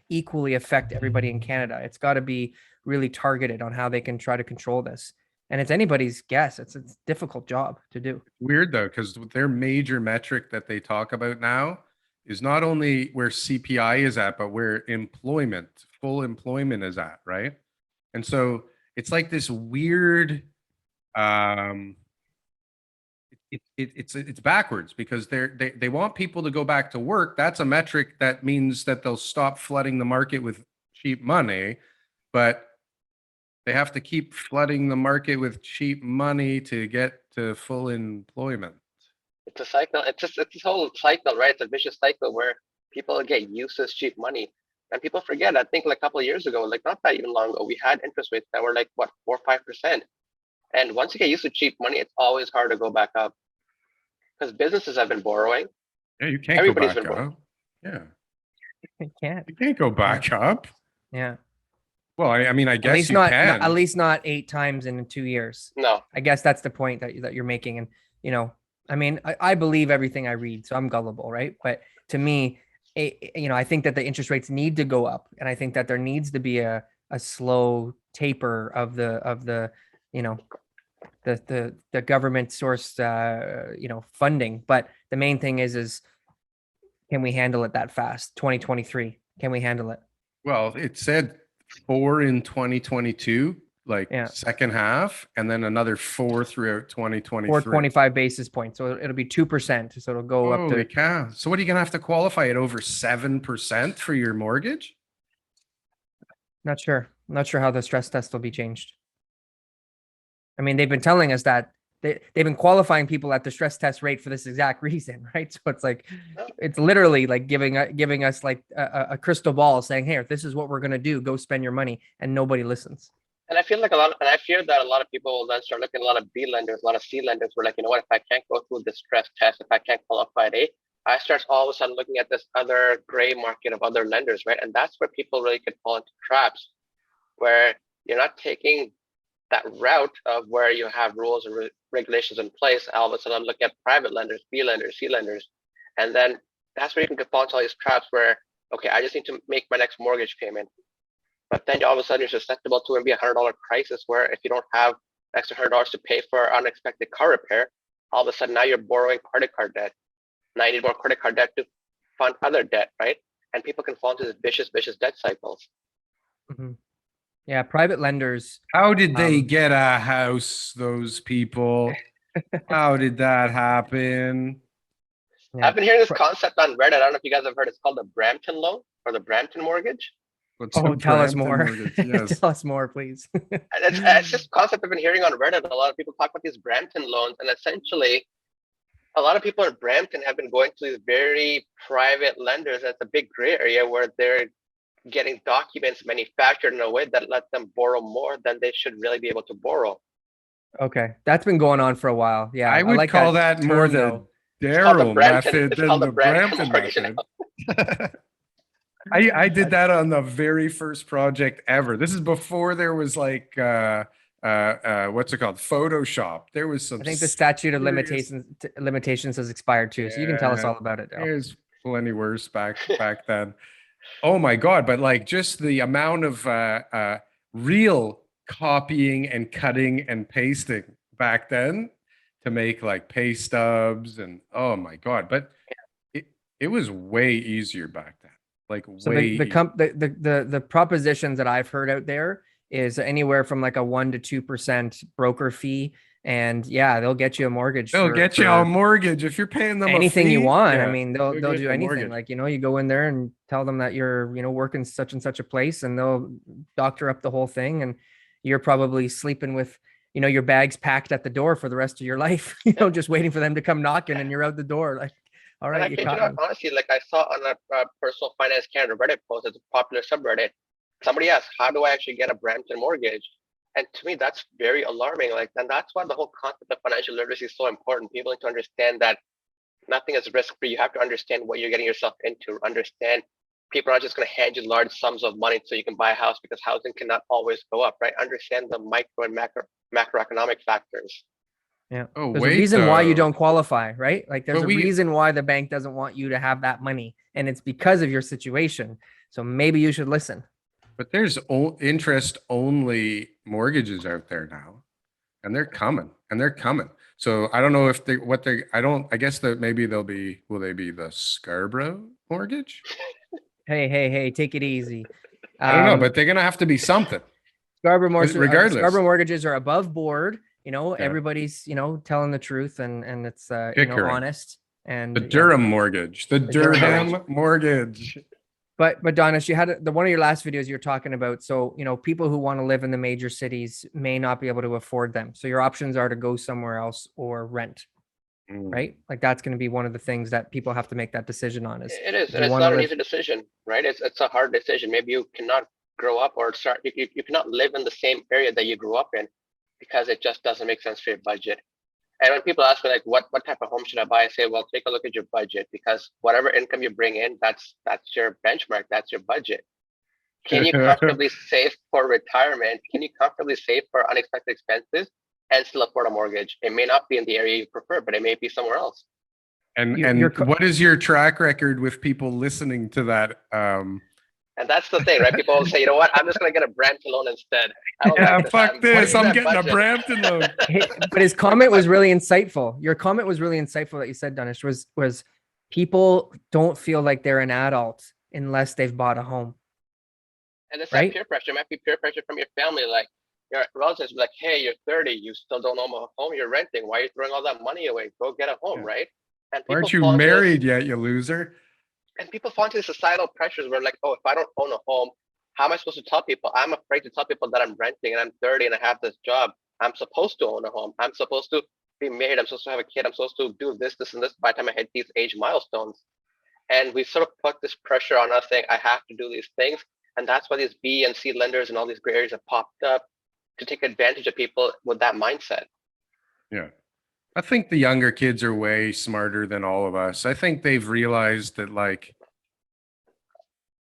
equally affect everybody in Canada. It's got to be really targeted on how they can try to control this. And it's anybody's guess. It's a difficult job to do. Weird though, because their major metric that they talk about now is not only where CPI is at, but where full employment is at, right? And so it's like this weird, it's backwards because they want people to go back to work. That's a metric that means that they'll stop flooding the market with cheap money, but they have to keep flooding the market with cheap money to get to full employment. It's a cycle. It's this whole cycle, right? It's a vicious cycle where people get used to this cheap money, and people forget. I think like a couple of years ago, like not that even long ago, we had interest rates that were like what 4 or 5%. And once you get used to cheap money, it's always hard to go back up because businesses have been borrowing. Yeah, you can't Everybody's go back been borrowing. up. Yeah, you can't. You can't go back up. Yeah. Well, I mean, I guess at least you not, can. At least not 8 times in 2 years. No, I guess that's the point that you're making. And I mean, I believe everything I read, so I'm gullible, right? But to me, I think that the interest rates need to go up, and I think that there needs to be a slow taper of the the government sourced funding. But the main thing is can we handle it that fast? 2023, can we handle it? Well, it said 4 in 2022, like Yeah. second half, and then another 4 throughout 2023. 425 basis points, so it'll be 2%, so it'll go up Holy to. cow! So what are you gonna have to qualify at over 7% for your mortgage? Not sure. Not sure how the stress test will be changed. I mean, they've been telling us that they've been qualifying people at the stress test rate for this exact reason, right? So it's like, it's literally like giving us like a crystal ball saying, "Hey, this is what we're gonna do. Go spend your money," and nobody listens. And I feel like and I fear that a lot of people will then start looking at a lot of B lenders, a lot of C lenders. Were like, you know what? If I can't go through the stress test, if I can't qualify at A, I start all of a sudden looking at this other gray market of other lenders, right? And that's where people really could fall into traps, where you're not taking that route of where you have rules and regulations in place. All of a sudden, I'm looking at private lenders, B lenders, C lenders, and then that's where you can fall into all these traps where, okay, I just need to make my next mortgage payment. But then all of a sudden you're susceptible to maybe $100 crisis where if you don't have extra $100 to pay for unexpected car repair, all of a sudden now you're borrowing credit card debt. Now you need more credit card debt to fund other debt, right? And people can fall into these vicious debt cycles. Mm-hmm. Yeah, private lenders. How did they get a house, those people? How did that happen? Yeah. I've been hearing this concept on Reddit. I don't know if you guys have heard. It's called the Brampton loan or the Brampton mortgage. Tell us more. Yes. Tell us more, please. It's just a concept I've been hearing on Reddit. A lot of people talk about these Brampton loans, and essentially, a lot of people in Brampton have been going to these very private lenders. That's a big gray area where they're getting documents manufactured in a way that let them borrow more than they should really be able to borrow. Okay, that's been going on for a while. Yeah, I would call that more the Darryl method than the Brampton method. I did that on the very first project ever. This is before there was like what's it called? Photoshop. There was some. I think the statute of limitations has expired too, so you can tell us all about it. There's plenty worse back then. Oh my God! But like just the amount of real copying and cutting and pasting back then to make like pay stubs and oh my God! But it was way easier back then. Like so the propositions that I've heard out there is anywhere from like a 1% to 2% broker fee, and yeah, they'll get you a mortgage. They'll get you a mortgage if you're paying them anything you want. Yeah, I mean, they'll do anything. Like you go in there and tell them that you're working such and such a place, and they'll doctor up the whole thing, and you're probably sleeping with your bags packed at the door for the rest of your life. Just waiting for them to come knocking, and you're out the door like. All right. Honestly, like I saw on a Personal Finance Canada Reddit post, it's a popular subreddit. Somebody asked, "How do I actually get a Brampton mortgage?" And to me, that's very alarming. Like, and that's why the whole concept of financial literacy is so important. People need to understand that nothing is risk-free. You have to understand what you're getting yourself into. Understand people are not just going to hand you large sums of money so you can buy a house because housing cannot always go up, right? Understand the micro and macroeconomic factors. Yeah. There's a reason why you don't qualify, right? Like there's a reason why the bank doesn't want you to have that money, and it's because of your situation. So maybe you should listen. But there's interest only mortgages out there now, and they're coming. So I don't know if I guess that maybe will they be the Scarborough mortgage? Hey, take it easy. I don't know, but they're going to have to be something. Scarborough mortgages are above board. Everybody's telling the truth, and it's honest. And the Durham mortgage, the Durham mortgage. But Danish, you had one of your last videos you were talking about. So people who want to live in the major cities may not be able to afford them. So your options are to go somewhere else or rent, right? Like that's going to be one of the things that people have to make that decision on. It is, and it's not an easy decision, right? It's a hard decision. Maybe you cannot grow up or start. You cannot live in the same area that you grew up in, because it just doesn't make sense for your budget. And when people ask me like, what type of home should I buy? I say, well, take a look at your budget, because whatever income you bring in, that's your benchmark. That's your budget. Can you comfortably save for retirement? Can you comfortably save for unexpected expenses and still afford a mortgage? It may not be in the area you prefer, but it may be somewhere else. And what is your track record with people listening to that And that's the thing, right? People will say, you know what, I'm just going to get a Brampton loan instead. I don't Yeah, like this. fuck What this. is I'm that getting a budget? Brampton loan. But his comment was really insightful. Your comment was really insightful that you said, Danish, was people don't feel like they're an adult unless they've bought a home, And it's that right? peer pressure. It might be peer pressure from your family. Like your relatives be like, hey, you're 30, you still don't own a home, you're renting. Why are you throwing all that money away? Go get a home, Yeah. right? And Why people aren't you fall into this, married yet, you loser? and people fall into societal pressures where like, oh, if I don't own a home, how am I supposed to tell people? I'm afraid to tell people that I'm renting and I'm 30 and I have this job. I'm supposed to own a home. I'm supposed to be married. I'm supposed to have a kid. I'm supposed to do this, this, and this by the time I hit these age milestones. And we sort of put this pressure on us saying, I have to do these things. And that's why these B and C lenders and all these gray areas have popped up to take advantage of people with that mindset. Yeah. I think the younger kids are way smarter than all of us. I think they've realized that like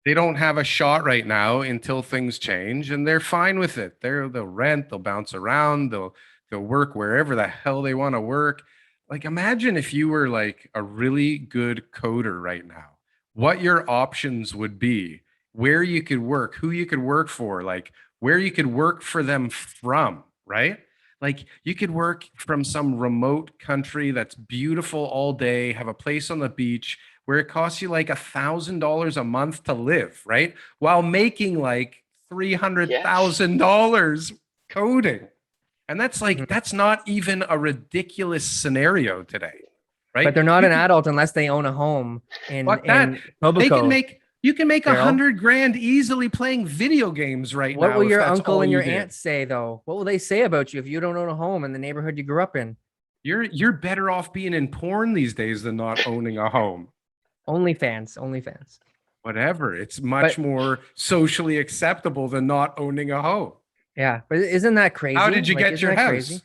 they don't have a shot right now until things change, and they're fine with it. They'll rent, they'll bounce around, they'll work wherever the hell they want to work. Like imagine if you were like a really good coder right now, what your options would be, where you could work, who you could work for, like where you could work for them from, right? Like you could work from some remote country that's beautiful all day, have a place on the beach where it costs you like $1,000 a month to live, right? While making like $300,000 coding. And that's like, Mhm. that's not even a ridiculous scenario today, right? But they're not You an can, adult unless they own a home fuck that. in They can Etobicoke. make, you can make Darryl. 100 grand easily playing video games right What now will if your that's uncle all and you your did. aunt say though? What will they say about you if you don't own a home in the neighborhood you grew up in? You're better off being in porn these days than not owning a home. OnlyFans. Whatever. It's much But more socially acceptable than not owning a home. yeah, but isn't that crazy? How did you Like, get isn't your that house? crazy?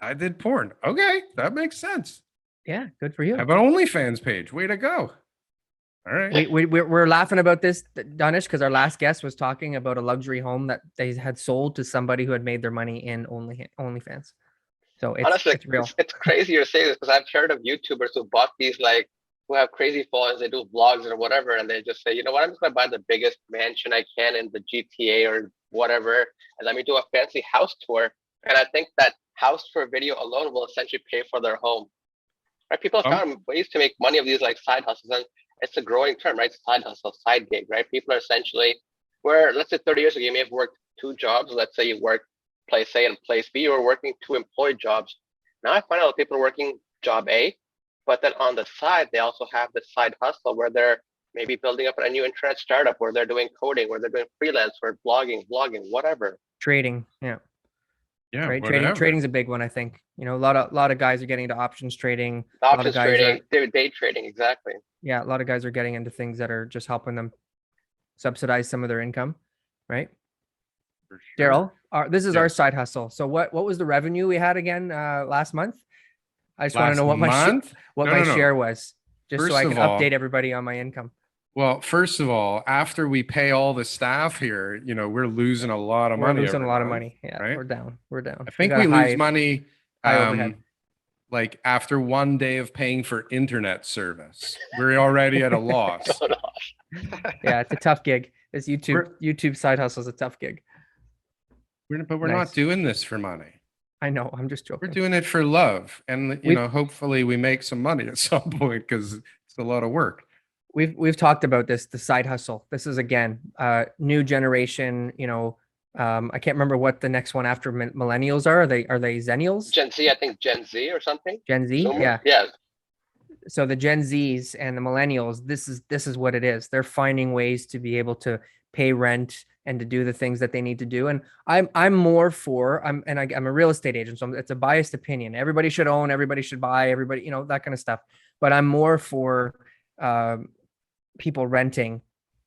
I did porn. Okay, that makes sense. Yeah, good for you. Have an OnlyFans page. Way to go. All right. We're laughing about this, Danish, because our last guest was talking about a luxury home that they had sold to somebody who had made their money in OnlyFans. So Honestly, it's real. it's crazy you're saying this because I've heard of YouTubers who bought these like who have crazy followings, they do vlogs or whatever, and they just say, you know what, I'm just gonna buy the biggest mansion I can in the GTA or whatever, and let me do a fancy house tour. And I think that house tour video alone will essentially pay for their home. Right? People have found ways to make money of these like side hustles, and it's a growing term, right? Side hustle, side gig, right? People are essentially where let's say 30 years ago you may have worked two jobs. Let's say you worked place A and place B, you were working two employed jobs. Now I find out people are working job A, but then on the side they also have this side hustle where they're maybe building up a new internet startup, where they're doing coding, where they're doing freelance, where blogging, vlogging, whatever. Trading, yeah. Yeah, Right. whatever. Trading's a big one, I think. You know, a lot of guys are getting into options trading. Options a lot of guys trading, day trading, exactly. a lot of guys are getting into things that are just helping them subsidize some of their income, right? For sure. Daryl, this is Yeah. our side hustle. So what was the revenue we had again last month? I just want to Last know what my month? No. share was, just so First I of can all- update everybody on my income. Well, first of all, after we pay all the staff here, you know, we're losing a lot of We're money. losing a every lot of month, money. Yeah, right? we're down. I think got we a lose money high overhead. like after one day of paying for internet service. We're already at a loss. Oh, no. Yeah, it's a tough gig. This YouTube side hustle is a tough gig. But we're Nice. not doing this for money. I know. I'm just joking. We're doing it for love. And, you know, hopefully we make some money at some point because it's a lot of work. We've talked about this, the side hustle. This is again, new generation, you know, I can't remember what the next one after millennials are. Are they Zennials? Gen Z, I think Gen Z or something. Gen Z? Zoomer? Yeah. Yeah. So the Gen Zs and the millennials, this is what it is. They're finding ways to be able to pay rent and to do the things that they need to do. And I'm more for, I'm a real estate agent, so it's a biased opinion. Everybody should own, everybody should buy, everybody, you know, that kind of stuff. But I'm more for people renting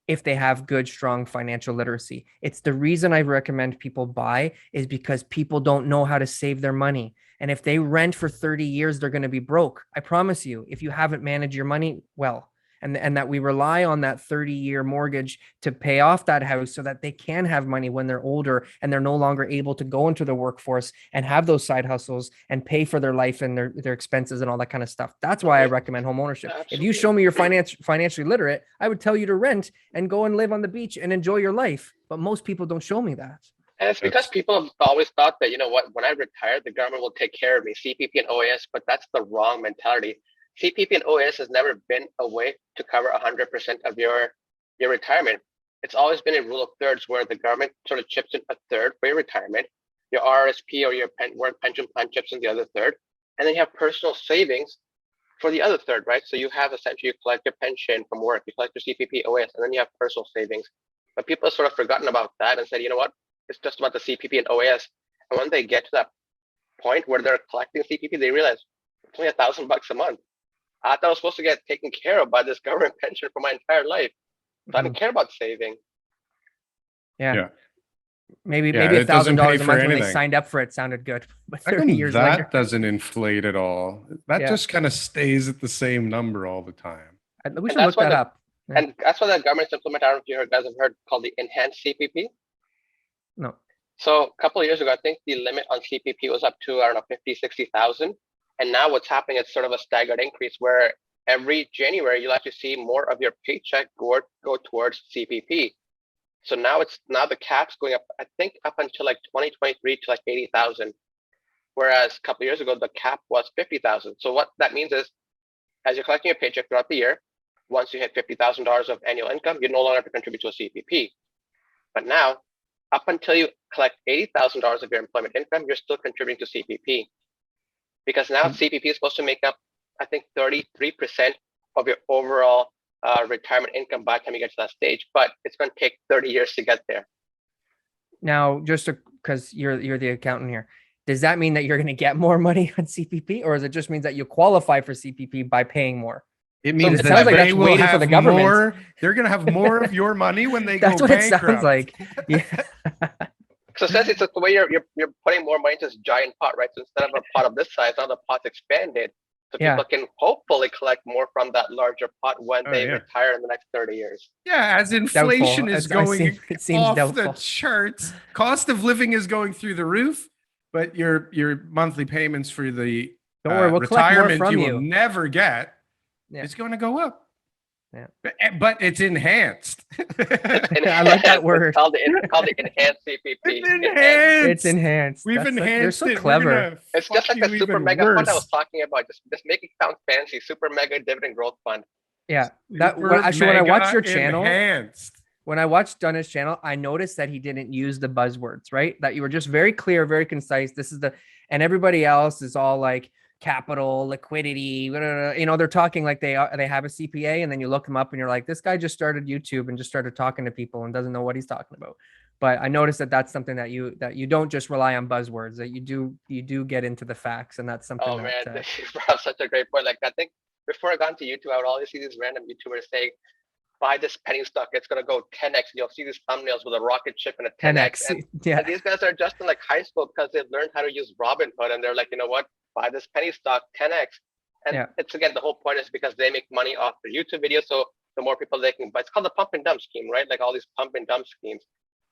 if they have good, strong financial literacy. It's the reason I recommend people buy is because people don't know how to save their money. And if they rent for 30 years, they're going to be broke. I promise you, if you haven't managed your money well. and that we rely on that 30-year mortgage to pay off that house so that they can have money when they're older and they're no longer able to go into the workforce and have those side hustles and pay for their life and their expenses and all that kind of stuff. That's why I recommend home ownership. Absolutely. If you show me you're financially literate, I would tell you to rent and go and live on the beach and enjoy your life. But most people don't show me that. And it's because people have always thought that, you know what, when I retire, the government will take care of me, CPP and OAS, but that's the wrong mentality. CPP and OAS has never been a way to cover 100% of your retirement. It's always been a rule of thirds where the government sort of chips in a third for your retirement, your RRSP or your work pension plan chips in the other third, and then you have personal savings for the other third, right? So you have essentially, you collect your pension from work, you collect your CPP, OAS, and then you have personal savings. But people have sort of forgotten about that and said, you know what, it's just about the CPP and OAS. And when they get to that point where they're collecting CPP, they realize it's only $1,000 a month. I thought I was supposed to get taken care of by this government pension for my entire life. So I don't care about saving. Yeah. Maybe it doesn't pay $1,000 a for month when they anything. signed up for it sounded good, but How 30 come years that later, doesn't inflate at all? That just kind of stays at the same number all the time. we should look that up. Yeah. And that's why the government's implemented, I don't know if you guys have heard, called the enhanced CPP. No. So a couple of years ago, I think the limit on CPP was up to, I don't know, 50, 60,000. And now what's happening is sort of a staggered increase where every January, you'll actually see more of your paycheck go towards CPP. So now the cap's going up, I think up until like 2023 to like 80,000. Whereas a couple of years ago, the cap was 50,000. So what that means is, as you're collecting your paycheck throughout the year, once you hit $50,000 of annual income, you no longer have to contribute to a CPP. But now, up until you collect $80,000 of your employment income, you're still contributing to CPP. Because now CPP is supposed to make up, I think, 33% of your overall retirement income by the time you get to that stage, but it's going to take 30 years to get there. Now, just because you're the accountant here, does that mean that you're going to get more money on CPP, or does it just means that you qualify for CPP by paying more? It means it that sounds like they that's will waiting for have the government. more. They're going to have more of your money when they That's go what bankrupt. it sounds like. Yeah. So essentially, it's the way you're putting more money into this giant pot, right? So instead of a pot of this size, now the pot's expanded. So people can hopefully collect more from that larger pot when they retire in the next 30 years. Yeah, as inflation is going off doubtful. the charts, cost of living is going through the roof, but your monthly payments for the Don't worry, we'll retirement collect more from you will never get is going to go up. Yeah, but it's enhanced. I like that word. It's called the enhanced CPP. It's enhanced. We've enhanced they're so it. clever. It's just like the super mega fund I was talking about. Just make it sound fancy. Super mega dividend growth fund. Yeah, actually, when I watched your channel, when I watched Danish channel, I noticed that he didn't use the buzzwords, right? That you were just very clear, very concise. This is and everybody else is all like capital, liquidity, you know, they're talking like they have a CPA, and then you look them up and you're like, this guy just started YouTube and just started talking to people and doesn't know what he's talking about. But I noticed that that's something that you don't just rely on buzzwords, that you do get into the facts, and that's something. Oh man, you brought up such a great point. Like, I think before I got into YouTube, I would always see these random YouTubers saying, buy this penny stock, it's gonna go 10x, and you'll see these thumbnails with a rocket ship and a 10x. And these guys are just in like high school because they've learned how to use Robinhood, and they're like, you know what, buy this penny stock 10x. And it's, again, the whole point is because they make money off their YouTube videos, so the more people they can buy. It's called the pump and dump scheme, right? Like all these pump and dump schemes.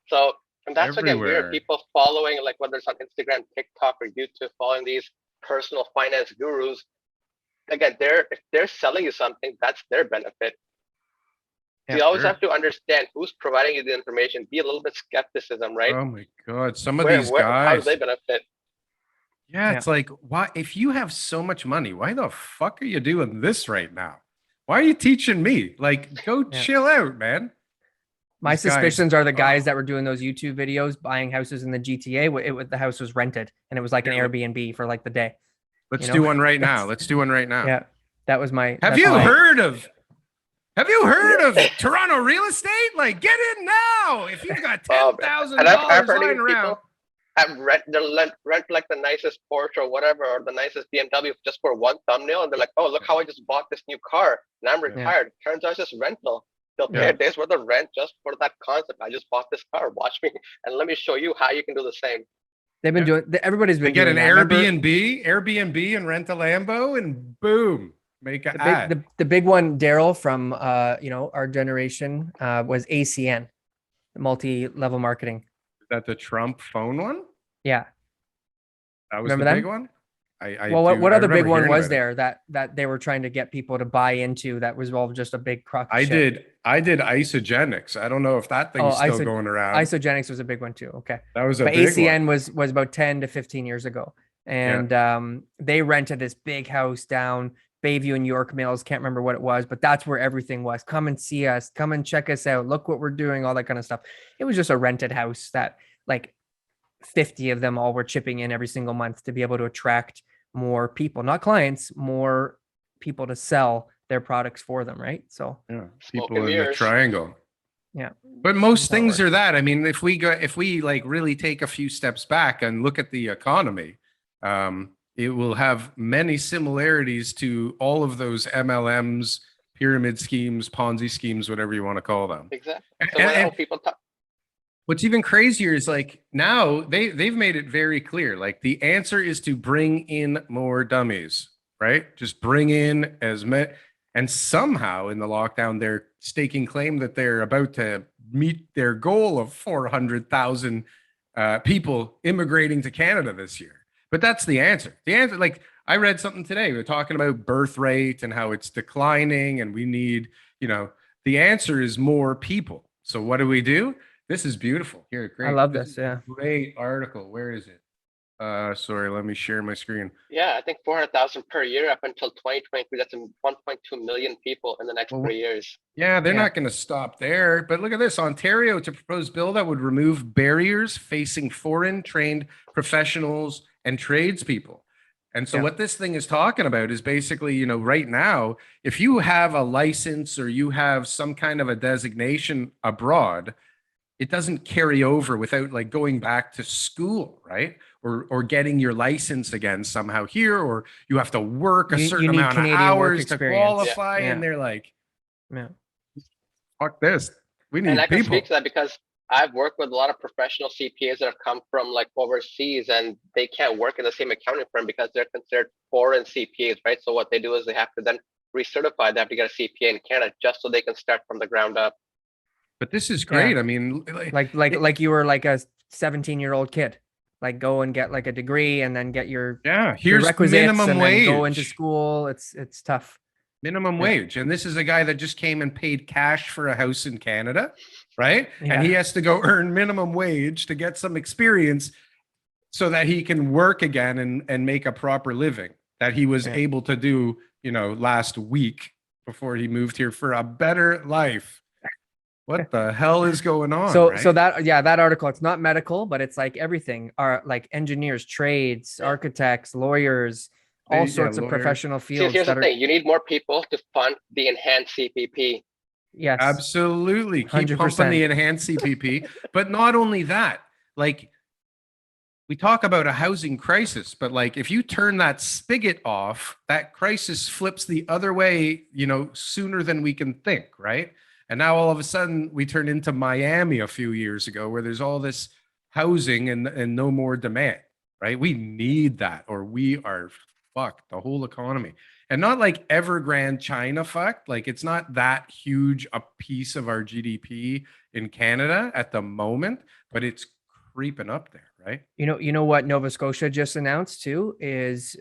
So, and that's again weird. People following, like whether it's on Instagram, TikTok, or YouTube, following these personal finance gurus. Again, if they're selling you something, that's their benefit. So you always have to understand who's providing you the information. Be a little bit skepticism, right? Oh my God, some of these guys. How do they benefit? Yeah, it's like, why? If you have so much money, why the fuck are you doing this right now? Why are you teaching me? Like, go chill out, man. My suspicions are the guys that were doing those YouTube videos, buying houses in the GTA. The house was rented, and it was like an Airbnb for like the day. Let's do one right now. Let's do one right now. Yeah, that was my. Have you heard of Toronto real estate? Like, get in now. If you've got $10,000 lying around. Rent like the nicest Porsche or whatever, or the nicest BMW just for one thumbnail, and they're like, "Oh, look how I just bought this new car, and I'm retired." Turns out it's just rental. They'll pay a day's worth of rent just for that concept. I just bought this car. Watch me, and let me show you how you can do the same. They've been doing. Everybody's been. They get an Airbnb and rent a Lambo, and boom. make an The ad. the big one, Daryl, from our generation, was ACN, multi-level marketing. Is that the Trump phone one? Yeah. That was Remember the big them? one. I Well, do. what I other big remember one hearing was about it. there that they were trying to get people to buy into that was all just a big crock of I shit? did isogenics. I don't know if that Oh, thing's still going around. isogenics was a big one too. Okay. That was a But big one. ACN was about 10 to 15 years ago. Yeah. And they rented this big house down Bayview and York Mills. Can't remember what it was, but that's where everything was. Come and see us, come and check us out. Look what we're doing, all that kind of stuff. It was just a rented house that like 50 of them all were chipping in every single month to be able to attract more people, not clients, more people to sell their products for them, right? So Yeah. Smoke People and in the mirrors. triangle. yeah. But most That's how it things works. are that. I mean, if we like really take a few steps back and look at the economy, it will have many similarities to all of those MLMs, pyramid schemes, Ponzi schemes, whatever you want to call them. Exactly. And, So when and people talk, what's even crazier is like now they've made it very clear. Like the answer is to bring in more dummies, right? Just bring in as many. And somehow in the lockdown, they're staking claim that they're about to meet their goal of 400,000 people immigrating to Canada this year. But that's the answer. The answer, like I read something today, we were talking about birth rate and how it's declining, and we need, the answer is more people. So what do? This is beautiful. Here, I great. love This this. is a Yeah. great article. Where is it? Sorry, let me share my screen. yeah, I think 400,000 per year up until 2023. That's 1.2 million people in the next Well, 3 years. yeah, they're Yeah. not going to stop there. But look at this. Ontario to propose bill that would remove barriers facing foreign trained professionals and tradespeople. And so Yeah. what this thing is talking about is basically, right now, if you have a license or you have some kind of a designation abroad, it doesn't carry over without like going back to school, right? Or getting your license again somehow here, or you have to work a You certain need amount of Canadian work hours to experience. Yeah. qualify. Yeah. And they're like, Yeah. fuck this. We And I need can speak people. to that because I've worked with a lot of professional CPAs that have come from like overseas, and they can't work in the same accounting firm because they're considered foreign CPAs, right? So what they do is they have to then recertify. They have to get a CPA in Canada just so they can start from the ground up. But this is Yeah. great. I mean, Like you were like a 17-year-old kid. Like go and get like a degree and then get your yeah, here's requisites minimum and then go into wage. school. It's tough. Minimum Yeah. wage. And this is a guy that just came and paid cash for a house in Canada, right? Yeah. And he has to go earn minimum wage to get some experience so that he can work again and make a proper living that he was Yeah. able to do, last week before he moved here for a better life. What the hell is going on? So right? that article, it's not medical, but it's like everything are like engineers, trades, Yeah. architects, lawyers, all Yeah, sorts of lawyers. professional See, fields here's the that are thing: you need more people to fund the enhanced CPP. yes, Absolutely. Keep pumping 100%. the enhanced CPP. But not only that, like we talk about a housing crisis, but like if you turn that spigot off, that crisis flips the other way, sooner than we can think, right? And now all of a sudden we turn into Miami a few years ago where there's all this housing and no more demand, right? We need that or we are fucked, the whole economy. And not like Evergrande China fucked. Like it's not that huge a piece of our GDP in Canada at the moment, but it's creeping up there, right? You know what Nova Scotia just announced too is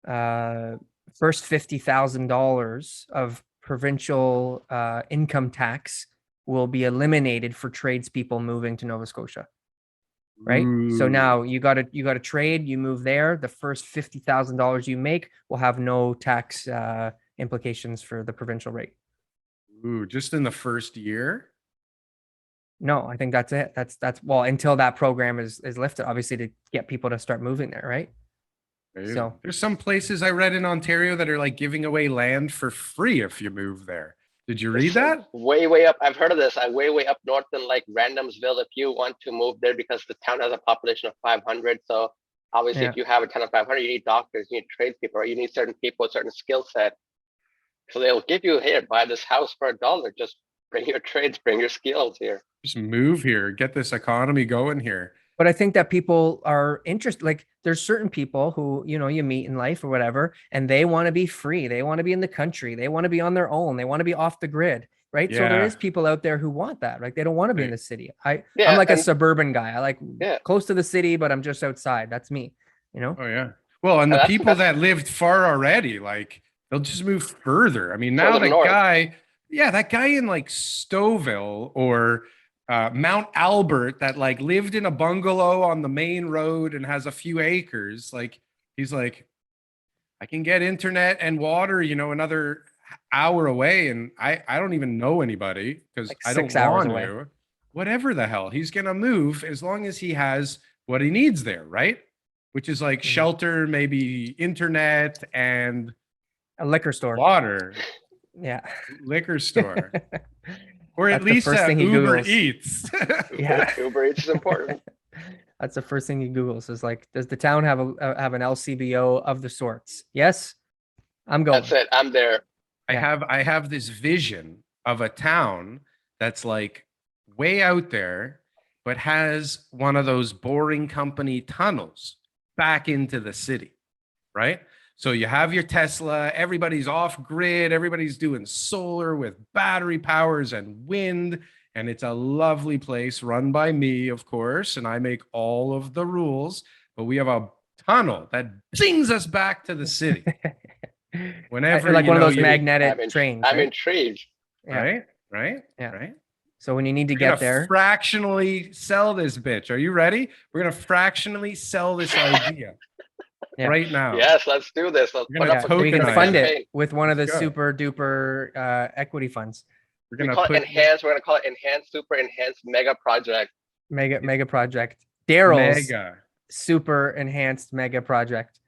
first $50,000 of provincial income tax will be eliminated for tradespeople moving to Nova Scotia. Right. So Ooh. now you got to trade, you move there. The first $50,000 you make will have no tax implications for the provincial rate. Ooh, just in the first year? No, I think that's it. That's well, until that program is lifted, obviously to get people to start moving there, right? Crazy. So There's some places I read in Ontario that are like giving away land for free if you move there. Did you read that? Way up. I've heard of this. Way up north in like Randomsville. If you want to move there, because the town has a population of 500, so obviously Yeah. if you have a town of 500, you need doctors, you need tradespeople, or you need certain people with certain skill set. So they'll give you here, buy this house for $1. Just bring your trades, bring your skills here. Just move here, get this economy going here. But I think that people are interested. Like there's certain people who, you know, you meet in life or whatever, and they want to be free. They want to be in the country. They want to be on their own. They want to be off the grid. Right. So there Yeah. is people out there who want that. Like they don't want to be in Right. the city. I'm Yeah, like a and suburban guy. I like yeah, close to the city, but I'm just outside. That's me, you know? Oh yeah. Well, and the and people that's that lived far already, like they'll just move further. I mean, now further the north. guy, yeah, that guy in like Stouffville or Mount Albert that like lived in a bungalow on the main road and has a few acres, like he's like, I can get internet and water, you know, another hour away, and I don't even know anybody because Like I don't 6 hours want away. to. Whatever the hell, he's gonna move as long as he has what he needs there, right? Which is like Mhm. shelter, maybe internet and A liquor store. water, Yeah. liquor store, or at That's the least first thing he Uber Googles. Eats. Yeah. Uber Eats is important. That's the first thing he Googles is like, does the town have have an LCBO of the sorts? Yes. I'm going. That's it. I'm there. Yeah. I have this vision of a town that's like way out there, but has one of those boring company tunnels back into the city, right? So you have your Tesla, everybody's off grid, everybody's doing solar with battery powers and wind, and it's a lovely place run by me, of course, and I make all of the rules, but we have a tunnel that brings us back to the city. Whenever Like you one of know those you magnetic trains, I'm right? intrigued. Yeah. right, right, Yeah. right. So when you need to We're get gonna there, fractionally sell this bitch. Are you ready? We're gonna fractionally sell this idea Yeah. right now. Yes, let's do this. Let's We're put gonna up yeah, a we can tokenize fund it. it campaign. with one of the Let's go. super duper equity funds. We're We gonna call it put enhanced. We're gonna call it enhanced, super enhanced mega project. Mega project. Daryl's mega. super enhanced mega project.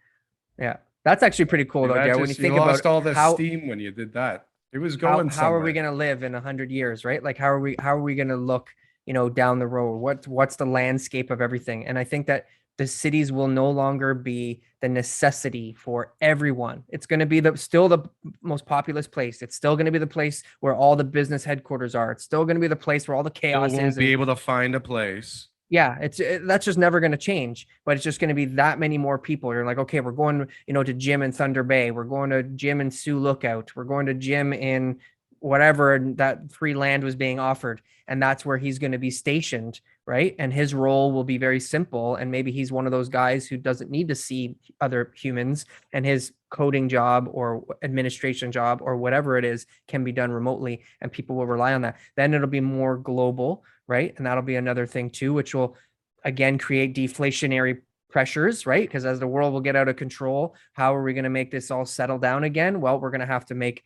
Yeah. That's actually pretty cool See, though, that Daryl. When you just you think about lost all the how steam when you did that. It was how going how are we somewhere. going to live in 100 years, right? Like how are we going to look, you know, down the road? What's the landscape of everything? And I think that the cities will no longer be the necessity for everyone. It's going to be still the most populous place. It's still going to be the place where all the business headquarters are. It's still going to be the place where all the Still chaos won't is. be And able to find a place. yeah, that's just never going to change, but it's just going to be that many more people. You're like, okay, we're going, you know, to gym in Thunder Bay. We're going to gym in Sioux Lookout. We're going to gym in whatever that free land was being offered. And that's where he's going to be stationed, right? And his role will be very simple. And maybe he's one of those guys who doesn't need to see other humans, and his coding job or administration job or whatever it is can be done remotely, and people will rely on that. Then it'll be more global, right? And that'll be another thing too, which will again create deflationary pressures, right? Because as the world will get out of control, how are we going to make this all settle down again? Well, we're going to have to make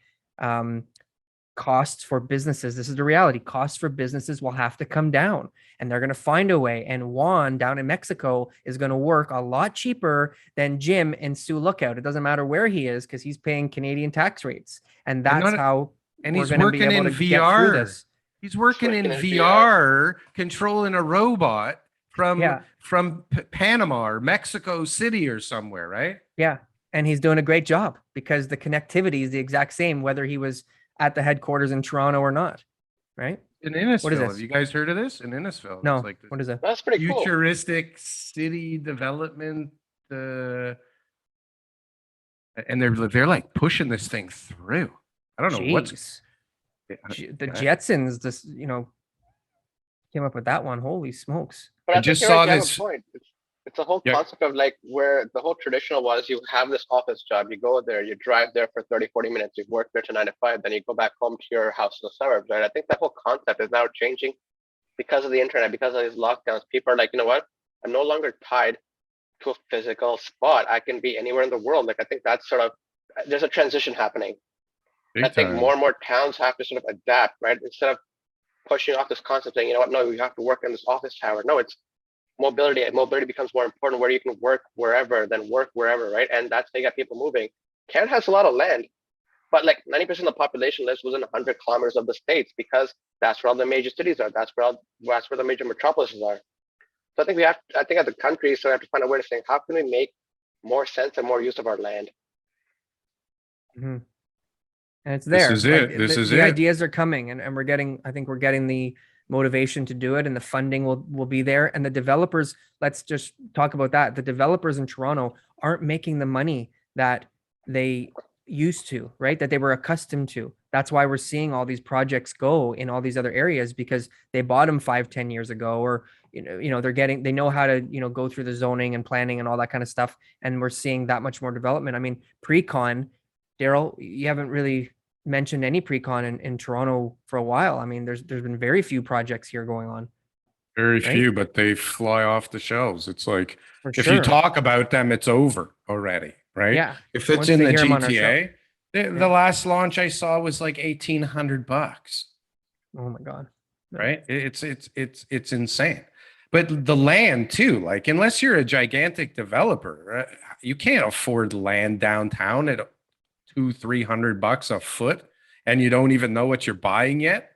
costs for businesses. This is the reality. Costs for businesses will have to come down, and they're going to find a way. And Juan down in Mexico is going to work a lot cheaper than Jim in Sioux Lookout. It doesn't matter where he is because he's paying Canadian tax rates. And that's how And we're he's going to be working able in to get through VR. this. He's working in Working in VR, controlling a robot Yeah. from Panama or Mexico City or somewhere, right? Yeah. And he's doing a great job because the connectivity is the exact same, whether he was at the headquarters in Toronto or not. Right? In What is Innisfil. this? Have you guys heard of this? In Innisfil. No. It's like this What is it? That's pretty cool. futuristic city development. And they're like pushing this thing through. I don't know what's The Jetsons, this, you know, came up with that one. Holy smokes. But I I just think you saw already have this- a point. It's a whole Yeah. concept of like where the whole traditional was you have this office job, you go there, you drive there for 30, 40 minutes, you work there to 9 to 5, then you go back home to your house in the suburbs, right? I think that whole concept is now changing because of the internet, because of these lockdowns. People are like, you know what? I'm no longer tied to a physical spot. I can be anywhere in the world. Like I think that's sort of there's a transition happening. big I think time. more and more towns have to sort of adapt, right? Instead of pushing off this concept saying, you know what, no, you have to work in this office tower. No, it's mobility. Mobility becomes more important where you can work wherever, then work wherever, right? And that's how you got people moving. Canada has a lot of land, but like 90% of the population lives within 100 kilometers of the states because that's where all the major cities are. That's where the major metropolises are. So I think I think as a country, so we have to find a way to say, how can we make more sense and more use of our land? And it's there. This is it. This is the it. ideas are coming, and we're getting, I think we're getting the motivation to do it, and the funding will be there. And the developers, let's just talk about that. The developers in Toronto aren't making the money that they used to, right? That they were accustomed to. That's why we're seeing all these projects go in all these other areas, because they bought them 5-10 years ago, or they know how to go through the zoning and planning and all that kind of stuff. And we're seeing that much more development. I mean, pre-con, Darryl, you haven't really mentioned any pre-con in Toronto for a while. I mean, there's been very few projects here going on. Very Right? few, but they fly off the shelves. It's like, For if you sure. talk about them, it's over already, right? Yeah. If it's Once in they the hear 'em on our show. GTA, the last launch I saw was like $1,800, Oh my God. right? It's insane. But the land too, like, unless you're a gigantic developer, you can't afford land downtown at $200-300 a foot, and you don't even know what you're buying yet.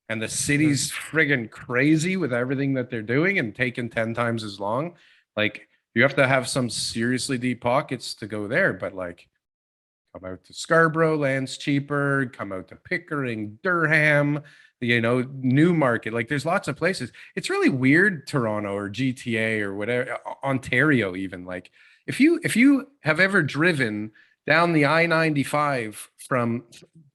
And the city's friggin' crazy with everything that they're doing and taking 10 times as long. Like, you have to have some seriously deep pockets to go there. But like, come out to Scarborough, land's cheaper. Come out to Pickering, Durham, Newmarket. Like, there's lots of places. It's really weird, Toronto or GTA or whatever, Ontario even. Like, if you have ever driven down the I-95 from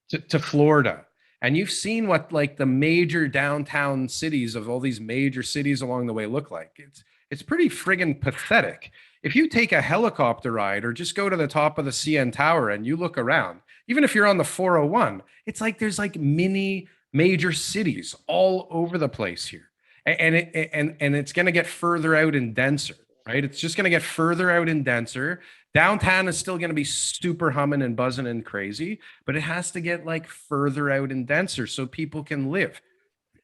to Florida, and you've seen what like the major downtown cities of all these major cities along the way look like, it's pretty friggin' pathetic. If you take a helicopter ride or just go to the top of the CN Tower and you look around, even if you're on the 401, it's like there's like mini major cities all over the place here. And it's going to get further out and denser, right? It's just going to get further out and denser. Downtown is still going to be super humming and buzzing and crazy, but it has to get like further out and denser so people can live.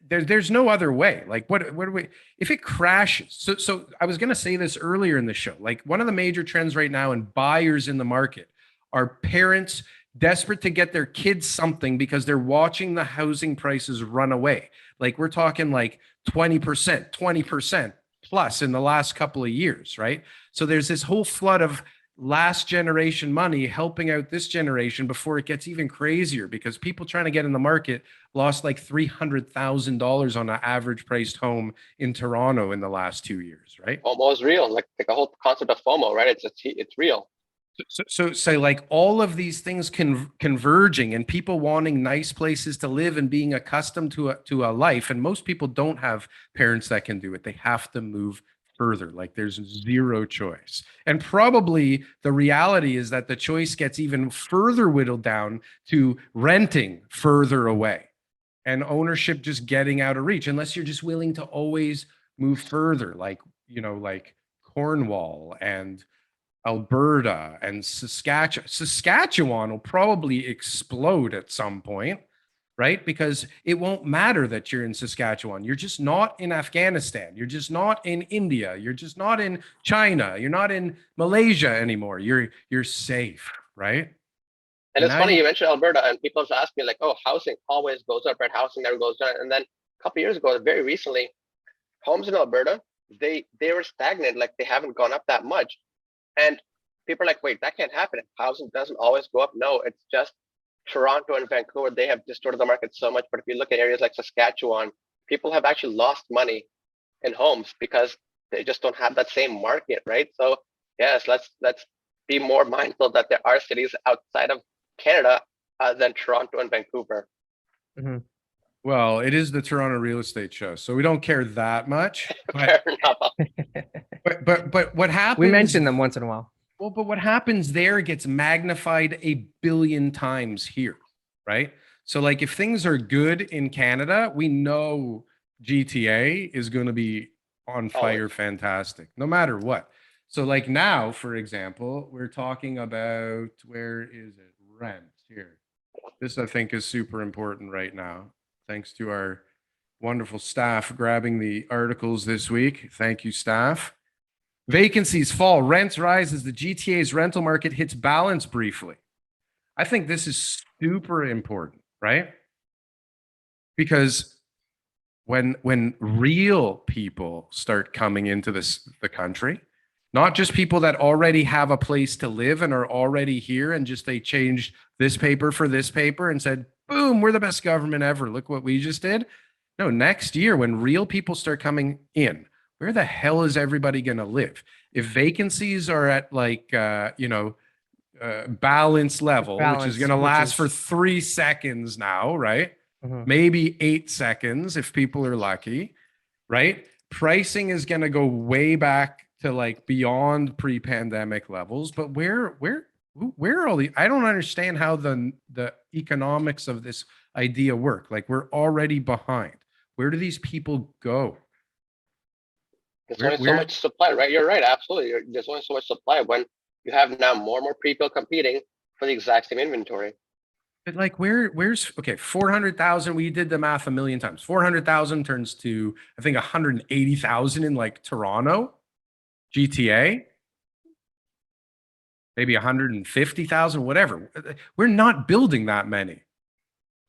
There's no other way. Like, what do we, if it crashes? So I was going to say this earlier in the show. Like, one of the major trends right now and buyers in the market are parents desperate to get their kids something because they're watching the housing prices run away. Like, we're talking like 20% plus in the last couple of years, right? So there's this whole flood of last generation money helping out this generation before it gets even crazier, because people trying to get in the market lost like $300,000 on an average priced home in Toronto in the last 2 years, right? Almost real, like a whole concept of FOMO, right? It's real. So like all of these things converging and people wanting nice places to live and being accustomed to a life. And most people don't have parents that can do it. They have to move further. Like, there's zero choice. And probably the reality is that the choice gets even further whittled down to renting further away and ownership just getting out of reach, unless you're just willing to always move further, like, like Cornwall and Alberta and Saskatchewan. Saskatchewan will probably explode at some point, right? Because it won't matter that you're in Saskatchewan. You're just not in Afghanistan. You're just not in India. You're just not in China. You're not in Malaysia anymore. You're safe, right? And it's funny you mentioned Alberta, and people have asked me like, "Oh, housing always goes up, right? Housing never goes down." And then a couple of years ago, very recently, homes in Alberta, they were stagnant, like they haven't gone up that much. And people are like, "Wait, that can't happen. Housing doesn't always go up." No, it's just Toronto and Vancouver, they have distorted the market so much. But if you look at areas like Saskatchewan, people have actually lost money in homes because they just don't have that same market, right? So yes, let's be more mindful that there are cities outside of Canada than Toronto and Vancouver. Mm-hmm. Well, it is the Toronto real estate show, so we don't care that much. Fair enough. But what happens? We mention them once in a while. Well, but what happens there gets magnified 1 billion times here, right? So like, if things are good in Canada, we know GTA is going to be on fire, fantastic, no matter what. So like now, for example, we're talking about, where is it? Rent here. This, I think, is super important right now. Thanks to our wonderful staff grabbing the articles this week. Thank you, staff. Vacancies fall, rents rise as the GTA's rental market hits balance briefly. I think this is super important, right? Because when real people start coming into the country, not just people that already have a place to live and are already here and just they changed this paper for this paper and said, boom, we're the best government ever. Look what we just did. No, next year when real people start coming in, where the hell is everybody going to live? If vacancies are at like, balance level, which is Balance, going to which last for is 3 seconds now, right? Mhm. Maybe 8 seconds if people are lucky, right? Pricing is going to go way back to like beyond pre-pandemic levels, but where are all the, I don't understand how the economics of this idea work. Like we're already behind. Where do these people go? There's Where only so where much supply, right? You're right, absolutely. There's only so much supply when you have now more and more people competing for the exact same inventory. But like where's okay, 400,000, we did the math a million times. 400,000 turns to I think 180,000 in like Toronto, GTA, maybe 150,000, whatever. We're not building that many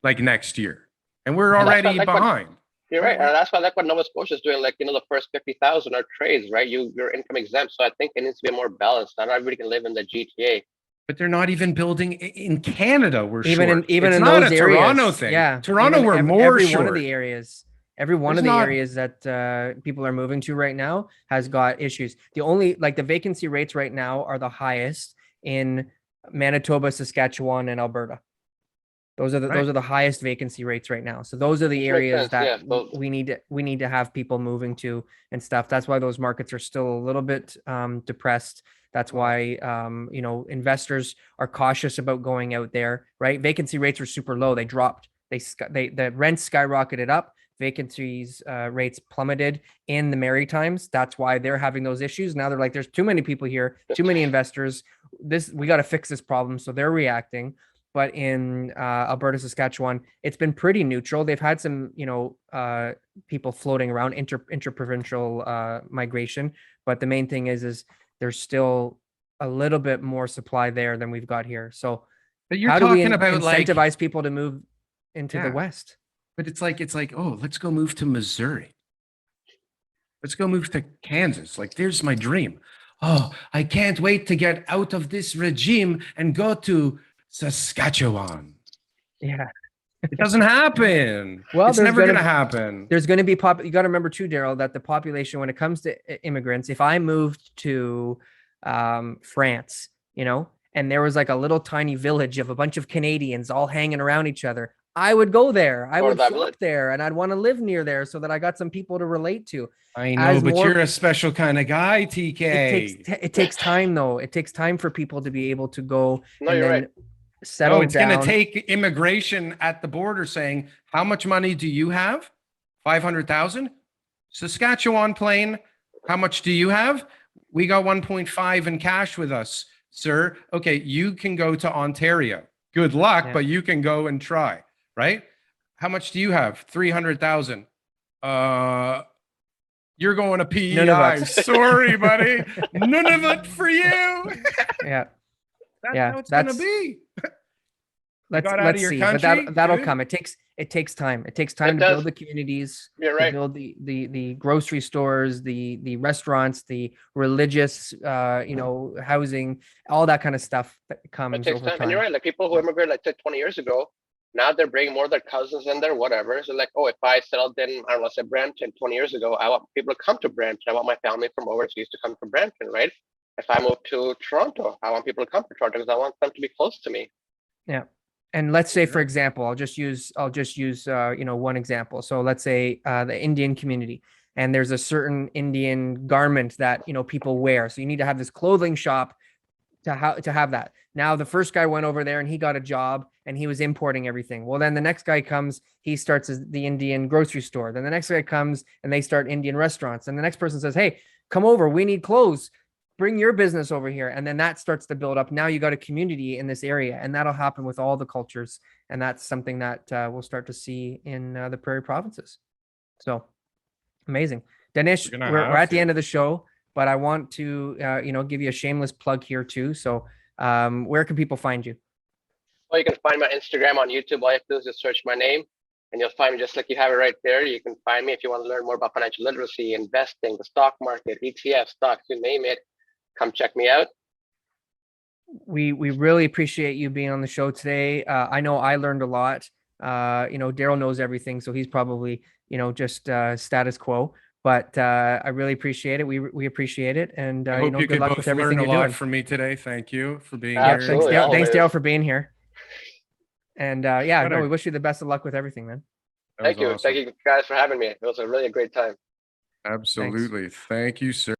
like next year. And we're And that's why already like what behind. you're We're- right. And that's why like what Nova Scotia is doing, like the first 50,000 are trades, right? You're income exempt. So I think it needs to be more balanced. Not everybody can live in the GTA. But they're not even building in Canada. We're even short. even It's in not those a areas. Toronto thing. Yeah, Toronto, even we're more every short. one of the areas, every one There's of the not- areas that people are moving to right now has got issues. The only like the vacancy rates right now are the highest in Manitoba, Saskatchewan, and Alberta. Those are Right. the highest vacancy rates right now. So those are the Which makes areas sense, that yeah. So we need to have people moving to and stuff. That's why those markets are still a little bit depressed. That's why investors are cautious about going out there. Right, vacancy rates were super low. They dropped. The rents skyrocketed up. Vacancies rates plummeted in the Maritimes. That's why they're having those issues. Now they're like, there's too many people here, too many investors. We got to fix this problem. So they're reacting. But in Alberta, Saskatchewan, it's been pretty neutral. They've had some, people floating around interprovincial migration, but the main thing is there's still a little bit more supply there than we've got here. So But you're how do we talking about like, incentivize people to move into the yeah. West? But it's like, oh, let's go move to Missouri. Let's go move to Kansas. Like, there's my dream. Oh, I can't wait to get out of this regime and go to Saskatchewan. Yeah. It doesn't happen. Well, It's never going to happen. There's going to be you got to remember too, Darryl, that the population, when it comes to immigrants, if I moved to France, and there was like a little tiny village of a bunch of Canadians all hanging around each other, I would go there. I would flop there, and I'd want to live near there so that I got some people to relate to. I know, but you're a special kind of guy, TK. It takes time though. It takes time for people to be able to go and then right. settle it's down. going to take immigration at the border saying, how much money do you have? 500,000. Saskatchewan plane. How much do you have? We got 1.5 in cash with us, sir. Okay, you can go to Ontario. Good luck, but you can go and try, right? How much do you have? 300,000. You're going to PEI. None of us. Sorry, buddy. None of it for you. Yeah. That's how it's going to be. Let's see, country, but that'll come. It takes time. It takes time to build the communities. You're right. To build the grocery stores, the restaurants, the religious, housing, all that kind of stuff that comes over time. And you're right. Like people who immigrated like 20 years ago, now they're bringing more of their cousins in there, whatever. So like, oh, if I settled in, I don't know, say Brampton 20 years ago, I want people to come to Brampton. I want my family from overseas to come to Brampton, right? If I move to Toronto, I want people to come to Toronto because I want them to be close to me. Yeah. And let's say, for example, I'll just use one example. So let's say the Indian community, and there's a certain Indian garment that people wear. So you need to have this clothing shop to have that. Now the first guy went over there and he got a job and he was importing everything. Well, then the next guy comes, he starts the Indian grocery store. Then the next guy comes and they start Indian restaurants. And the next person says, "Hey, come over. We need clothes. Bring your business over here." And then that starts to build up. Now you got a community in this area, and that'll happen with all the cultures. And that's something that we'll start to see in the prairie provinces. So amazing. Danish, we're at the end of the show, but I want to, give you a shameless plug here too. So where can people find you? Well, you can find my Instagram, on YouTube. All you have to do is just search my name and you'll find me just like you have it right there. You can find me if you want to learn more about financial literacy, investing, the stock market, ETF, stocks, you name it. Come check me out. We really appreciate you being on the show today. I know I learned a lot. Darryl knows everything, so he's probably, just status quo. But I really appreciate it. We appreciate it, and I hope you good could luck both with everything learn a you're lot doing. from me today. Thank you for being Yeah, here. thanks, Absolutely, Darryl. Thanks, always. Darryl, for being here. And yeah, Better. no, we wish you the best of luck with everything, man. That was Thank you. awesome. Thank you guys for having me. It was a really great time. Absolutely. Thank you, sir.